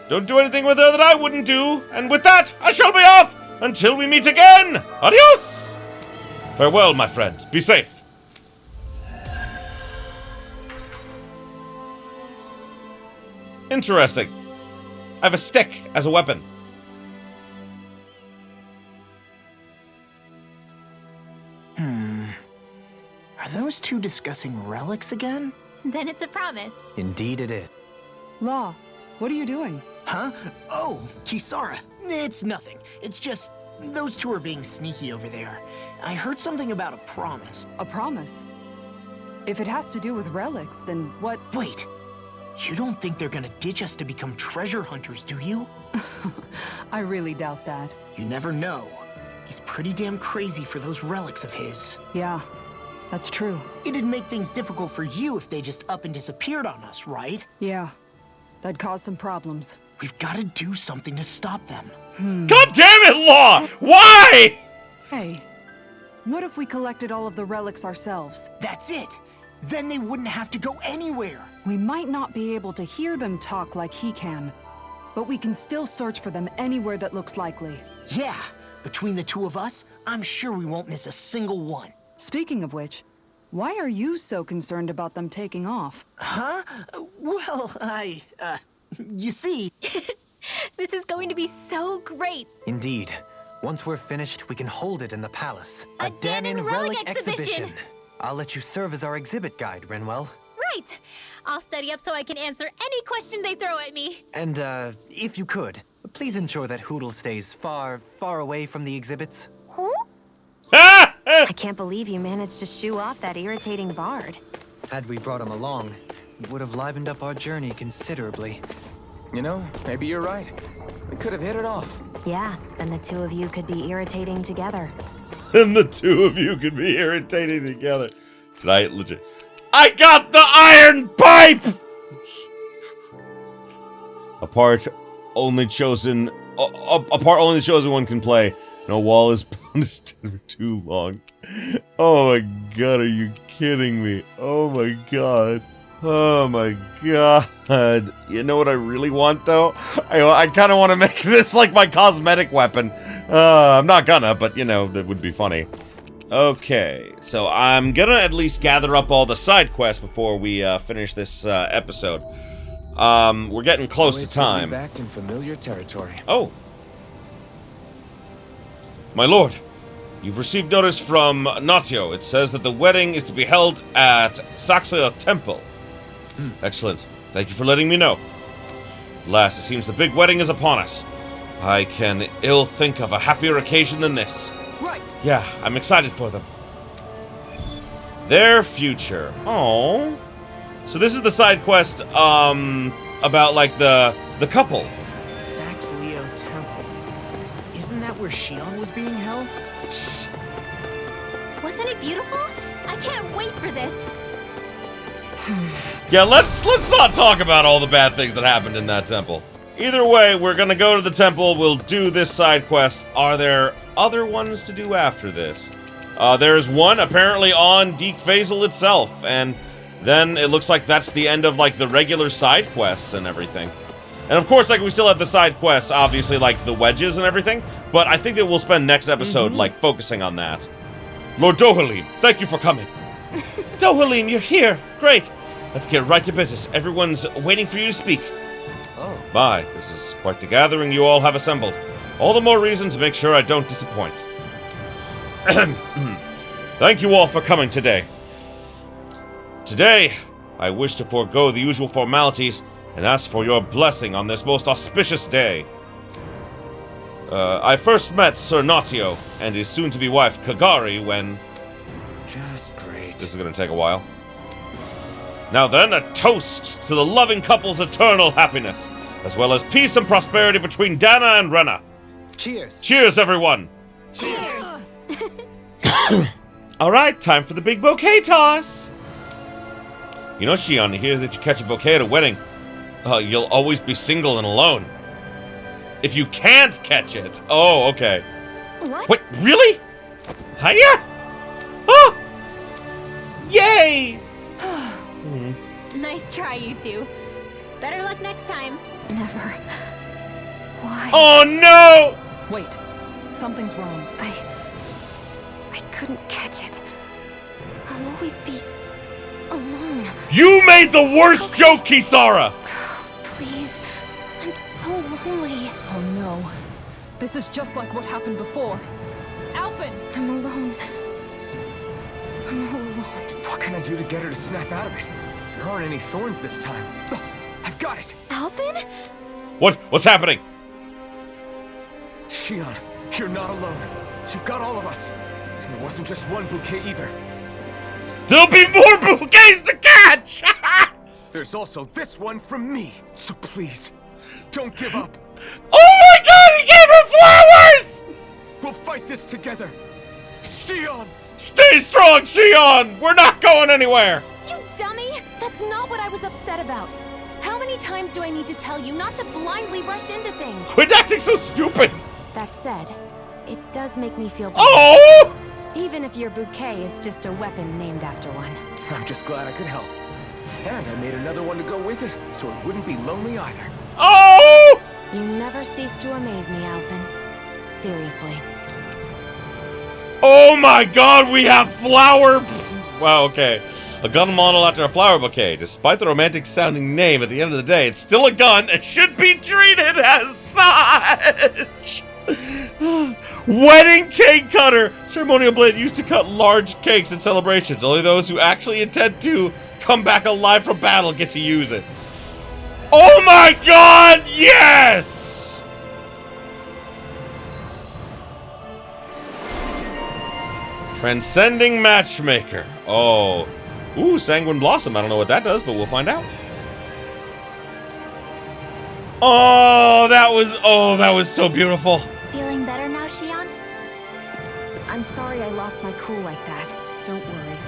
Don't do anything with her that I wouldn't do, and with that, I shall be off! Until we meet again! Adios! Farewell, my friend. Be safe. Interesting. I have a stick as a weapon. Are those two discussing relics again? Then it's a promise. Indeed it is. Law, what are you doing? Huh? Oh, Kisara. It's nothing. It's just those two are being sneaky over there. I heard something about a promise. A promise? If it has to do with relics, then what? Wait. You don't think they're gonna ditch us to become treasure hunters, do you? I really doubt that. You never know. He's pretty damn crazy for those relics of his. Yeah, that's true. It'd make things difficult for you if they just up and disappeared on us, right? Yeah, that'd cause some problems. We've got to do something to stop them. God damn it, Law! Why? Hey, what if we collected all of the relics ourselves? That's it! Then they wouldn't have to go anywhere! We might not be able to hear them talk like he can, but we can still search for them anywhere that looks likely. Yeah, between the two of us, I'm sure we won't miss a single one. Speaking of which, why are you so concerned about them taking off? Huh? Well, you see... This is going to be so great! Indeed. Once we're finished, we can hold it in the palace. A Danon Relic Exhibition! I'll let you serve as our exhibit guide, Renwell. Right! I'll study up so I can answer any question they throw at me. And, if you could, please ensure that Hootle stays far, far away from the exhibits. Huh? I can't believe you managed to shoo off that irritating bard. Had we brought him along, it would have livened up our journey considerably. You know, maybe you're right. We could have hit it off. Yeah, then the two of you could be irritating together. And the two of you could be irritating together. I got the iron pipe! A part only the chosen one can play. No wall is punished for too long. Oh my god, are you kidding me? Oh my god. Oh my god. You know what I really want though? I kind of want to make this like my cosmetic weapon. I'm not gonna, but you know, that would be funny. Okay, so I'm gonna at least gather up all the side quests before we finish this episode. We're getting close to time. Back in familiar territory. Oh. My lord, you've received notice from Natio. It says that the wedding is to be held at Saxia Temple. Excellent. Thank you for letting me know. At last, it seems the big wedding is upon us. I can ill think of a happier occasion than this. Right. Yeah, I'm excited for them. Their future. Oh. So this is the side quest, about, like, the couple. Saxleo Temple. Isn't that where Shion was being held? Shh. Wasn't it beautiful? I can't wait for this. Yeah, let's not talk about all the bad things that happened in that temple. Either way, we're gonna go to the temple, we'll do this side quest. Are there other ones to do after this? There's one apparently on Deek Faisal itself, and then it looks like that's the end of, like, the regular side quests and everything. And of course, like, we still have the side quests, obviously, like the wedges and everything, but I think that we'll spend next episode, like, focusing on that. Lord Dohalim, thank you for coming. Dohalim, you're here. Great. Let's get right to business. Everyone's waiting for you to speak. Oh. My, this is quite the gathering you all have assembled. All the more reason to make sure I don't disappoint. Thank you all for coming today. Today, I wish to forego the usual formalities and ask for your blessing on this most auspicious day. I first met Sir Natio and his soon-to-be wife Kagari when... Just great. This is gonna take a while. Now then, a toast to the loving couple's eternal happiness, as well as peace and prosperity between Dana and Rena. Cheers. Cheers, everyone. Cheers. All right, time for the big bouquet toss. You know, Shion, to hear that you catch a bouquet at a wedding, you'll always be single and alone. If you can't catch it. Oh, okay. What? Wait, really? Hiya! Oh! Yay! Nice try, you two. Better luck next time. Never. Why? Oh, no! Wait. Something's wrong. I couldn't catch it. I'll always be alone. You made the worst joke, Kisara! Please. I'm so lonely. Oh no. This is just like what happened before. Alphen! I'm alone. I'm all alone. What can I do to get her to snap out of it? There aren't any thorns this time. Oh, I've got it! Alphen? What's happening? Shion, you're not alone. You've got all of us. And it wasn't just one bouquet either. There'll be more bouquets to catch! There's also this one from me. So please, don't give up. Oh my god, he gave her flowers! We'll fight this together. Shion! Stay strong, Shion! We're not going anywhere! You dummy! That's not what I was upset about. How many times do I need to tell you not to blindly rush into things? Quit acting so stupid! That said, it does make me feel better. Oh! Even if your bouquet is just a weapon named after one. I'm just glad I could help. And I made another one to go with it, so it wouldn't be lonely either. Oh! You never cease to amaze me, Alphen. Seriously. Oh my god, we have flower... Wow, okay. A gun model after a flower bouquet. Despite the romantic sounding name, at the end of the day, it's still a gun and should be treated as such! Wedding cake cutter! Ceremonial blade used to cut large cakes in celebrations. Only those who actually intend to come back alive from battle get to use it. Oh my god, yes! Transcending Matchmaker. Oh. Ooh, Sanguine Blossom. I don't know what that does, but we'll find out. Oh, that was so beautiful. Feeling better now, Shion? I'm sorry I lost my cool like that. Don't worry.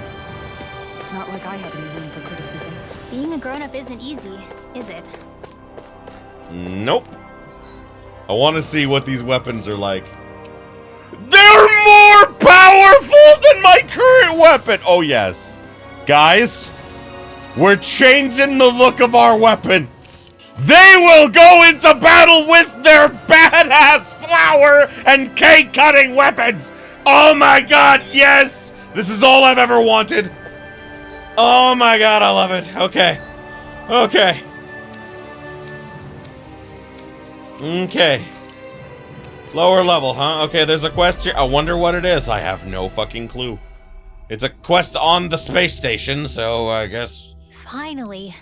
It's not like I have any room for criticism. Being a grown-up isn't easy, is it? Nope. I want to see what these weapons are like. They're more powerful than my current weapon! Oh, yes. Guys, we're changing the look of our weapons. They will go into battle with their badass flower and cake-cutting weapons! Oh my god, yes! This is all I've ever wanted. Oh my god, I love it. Okay. Okay. Okay. Lower level, huh? Okay, there's a quest here. I wonder what it is. I have no fucking clue. It's a quest on the space station, so I guess... Finally.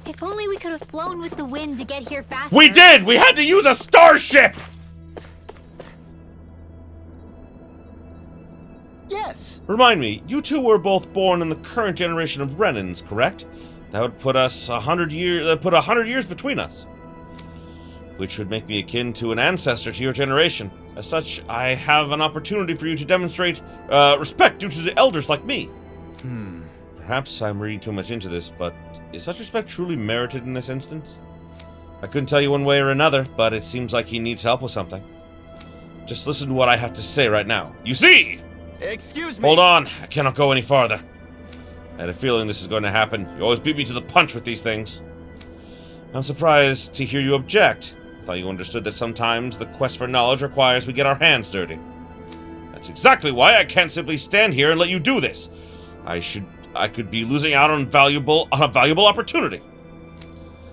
If only we could have flown with the wind to get here faster. We did! We had to use a starship! Yes. Remind me, you two were both born in the current generation of Renans, correct? That would put us 100 years between us. Which would make me akin to an ancestor to your generation. As such, I have an opportunity for you to demonstrate respect due to the elders like me. Perhaps I'm reading too much into this, but is such respect truly merited in this instance? I couldn't tell you one way or another, but it seems like he needs help with something. Just listen to what I have to say right now. You see! Excuse me! Hold on, I cannot go any farther. I had a feeling this is going to happen. You always beat me to the punch with these things. I'm surprised to hear you object. I thought you understood that sometimes the quest for knowledge requires we get our hands dirty. That's exactly why I can't simply stand here and let you do this. I could be losing out on a valuable opportunity.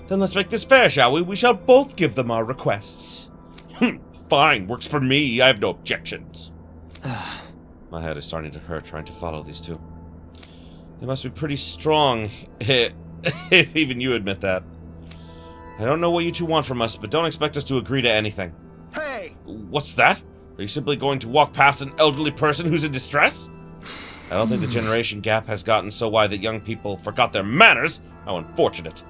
Then let's make this fair, shall we? We shall both give them our requests. Fine, works for me. I have no objections. My head is starting to hurt trying to follow these two. They must be pretty strong, if even you admit that. I don't know what you two want from us, but don't expect us to agree to anything. Hey! What's that? Are you simply going to walk past an elderly person who's in distress? I don't think the generation gap has gotten so wide that young people forgot their manners. How unfortunate.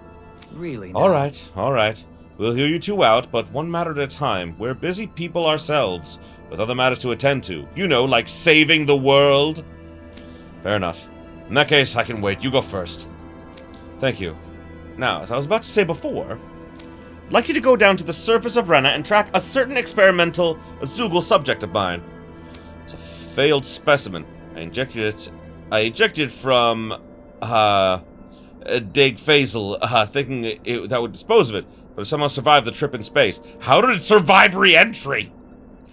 Really? All right. We'll hear you two out, but one matter at a time. We're busy people ourselves, with other matters to attend to. You know, like saving the world. Fair enough. In that case, I can wait. You go first. Thank you. Now, as I was about to say before, I'd like you to go down to the surface of Rena and track a certain experimental Zoogle subject of mine. It's a failed specimen. I ejected it from, Dig Faisal, thinking that would dispose of it, but it somehow survived the trip in space. How did it survive re-entry?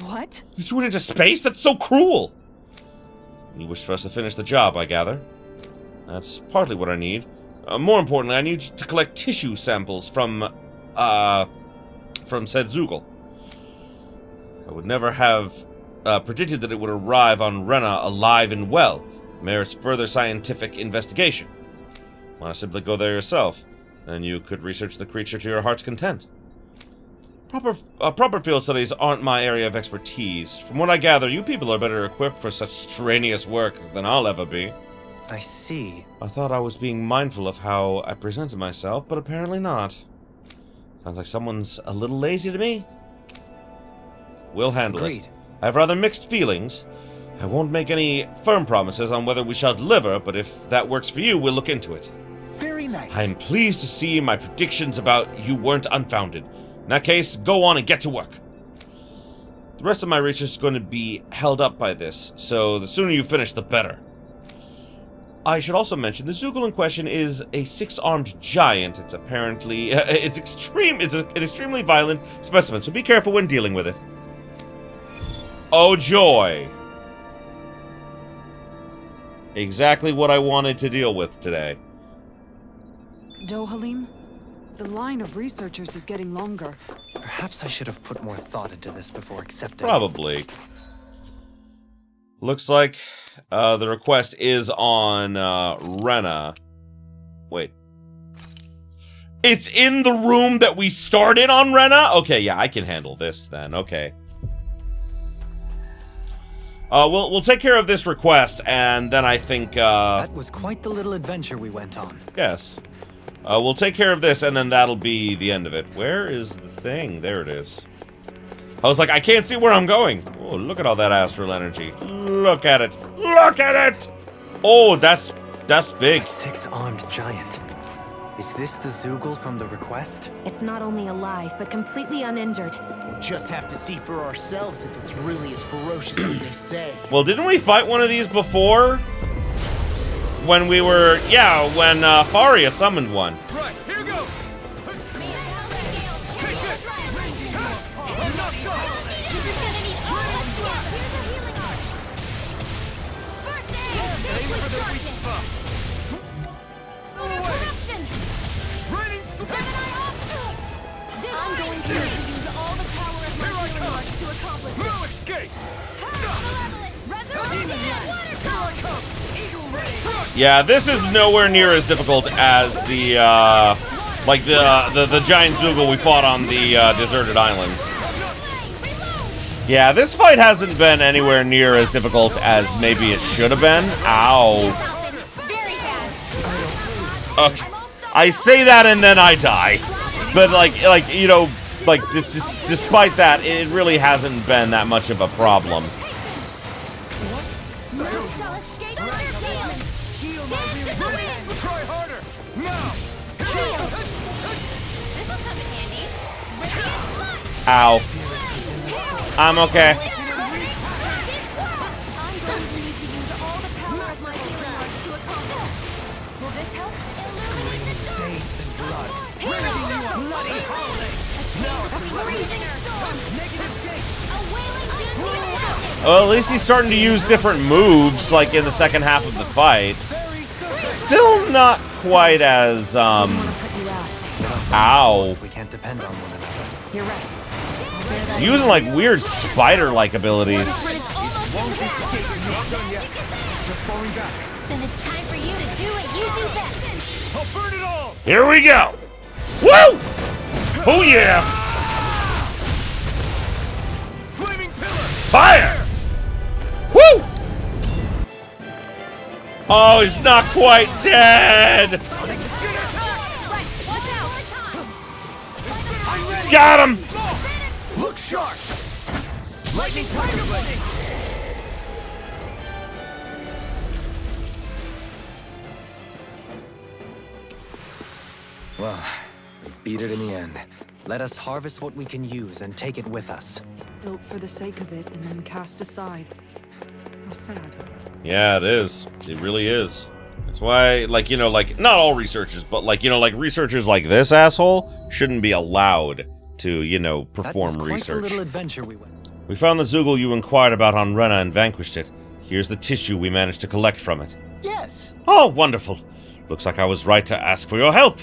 What? You threw it into space? That's so cruel! You wish for us to finish the job, I gather. That's partly what I need. More importantly, I need you to collect tissue samples from said Zoogle. I would never have predicted that it would arrive on Rena alive and well. It merits further scientific investigation. Want to simply go there yourself, then you could research the creature to your heart's content. Proper field studies aren't my area of expertise. From what I gather, you people are better equipped for such strenuous work than I'll ever be. I see. I thought I was being mindful of how I presented myself, but apparently not. Sounds like someone's a little lazy to me. We'll handle Agreed. it. I have rather mixed feelings. I won't make any firm promises on whether we shall deliver, but if that works for you, we'll look into it. Very nice. I'm pleased to see my predictions about you weren't unfounded. In that case, go on and get to work. The rest of my research is going to be held up by this, so the sooner you finish, the better. I should also mention the Zoogle in question is a 6-armed giant. It's apparently it's an extremely violent specimen, so be careful when dealing with it. Oh joy. Exactly what I wanted to deal with today. Dohalim, the line of researchers is getting longer. Perhaps I should have put more thought into this before accepting. Probably. Looks like the request is on Rena. Wait. It's in the room that we started on Rena? Okay, yeah, I can handle this then. Okay. We'll take care of this request, and then I think that was quite the little adventure we went on. Yes. We'll take care of this, and then that'll be the end of it. Where is the thing? There it is. I was like, I can't see where I'm going. Oh, look at all that astral energy. Look at it. Look at it! Oh, that's big. A 6-armed giant. Is this the Zoogle from the request? It's not only alive, but completely uninjured. We'll just have to see for ourselves if it's really as ferocious as they say. Well, didn't we fight one of these before? When we were, yeah, when Faria summoned one. Right, here goes! Take this! Aim for the weak spot. I'm going to need to use Yeah, this is nowhere near as difficult as the giant Zoogle we fought on the deserted island. Yeah, this fight hasn't been anywhere near as difficult as maybe it should have been. Ow. Okay. I say that and then I die. But despite that, it really hasn't been that much of a problem. Ow. I'm okay. Well, at least he's starting to use different moves, like in the second half of the fight. Still not quite as, ow. We can't depend on one another. You're right. Using, like, weird spider-like abilities. Then it's time for you to do what you do best. I'll burn it all! Here we go! Woo! Oh yeah! Flaming pillar! Fire! Woo! Oh, he's not quite dead! Got him! Look sharp! Lightning tiger blade! Well, we beat it in the end. Let us harvest what we can use and take it with us. Built for the sake of it and then cast aside. How sad. Yeah, it is. It really is. That's why, like, not all researchers, but, researchers like this asshole shouldn't be allowed to, perform That was quite research. the little adventure we went. We found the Zoogle you inquired about on Rena and vanquished it. Here's the tissue we managed to collect from it. Yes. Oh, wonderful. Looks like I was right to ask for your help.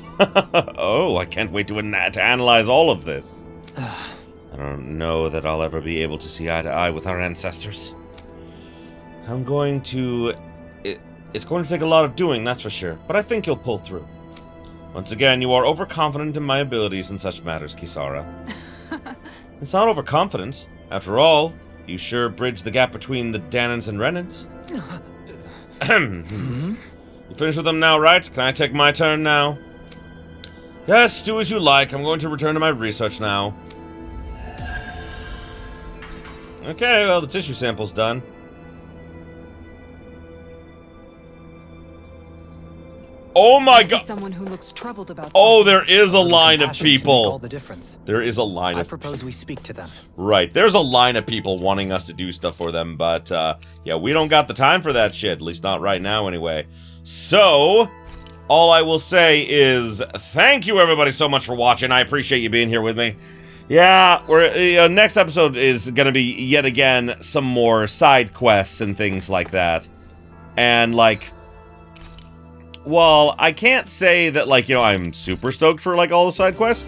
Oh, I can't wait to analyze all of this. I don't know that I'll ever be able to see eye to eye with our ancestors. I'm going to... It's going to take a lot of doing, that's for sure, but I think you'll pull through. Once again, you are overconfident in my abilities in such matters, Kisara. It's not overconfidence. After all, you sure bridged the gap between the Danans and Renans. You finished with them now, right? Can I take my turn now? Yes, do as you like. I'm going to return to my research now. Okay, well, the tissue sample's done. Oh my god! Someone who looks troubled about oh, there is a line of Compassion can make people. all the difference. There is a line I of... propose we speak to them. Right, there's a line of people wanting us to do stuff for them, but, yeah, we don't got the time for that shit. At least not right now, anyway. So, all I will say is, thank you everybody so much for watching. I appreciate you being here with me. Yeah, next episode is gonna be, yet again, some more side quests and things like that. And, well, I can't say that, I'm super stoked for, all the side quests.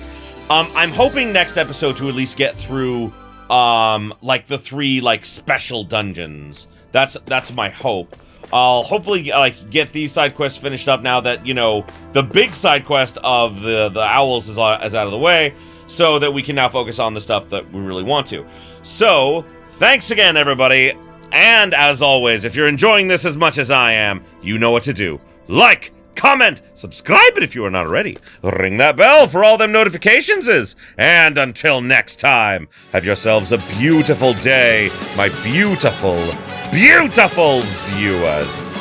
I'm hoping next episode to at least get through, the 3, special dungeons. That's my hope. I'll hopefully, get these side quests finished up now that, the big side quest of the owls is out of the way, so that we can now focus on the stuff that we really want to. So, thanks again, everybody. And, as always, if you're enjoying this as much as I am, you know what to do. Like, comment, subscribe it if you are not already. Ring that bell for all them notifications. And until next time, have yourselves a beautiful day, my beautiful, beautiful viewers.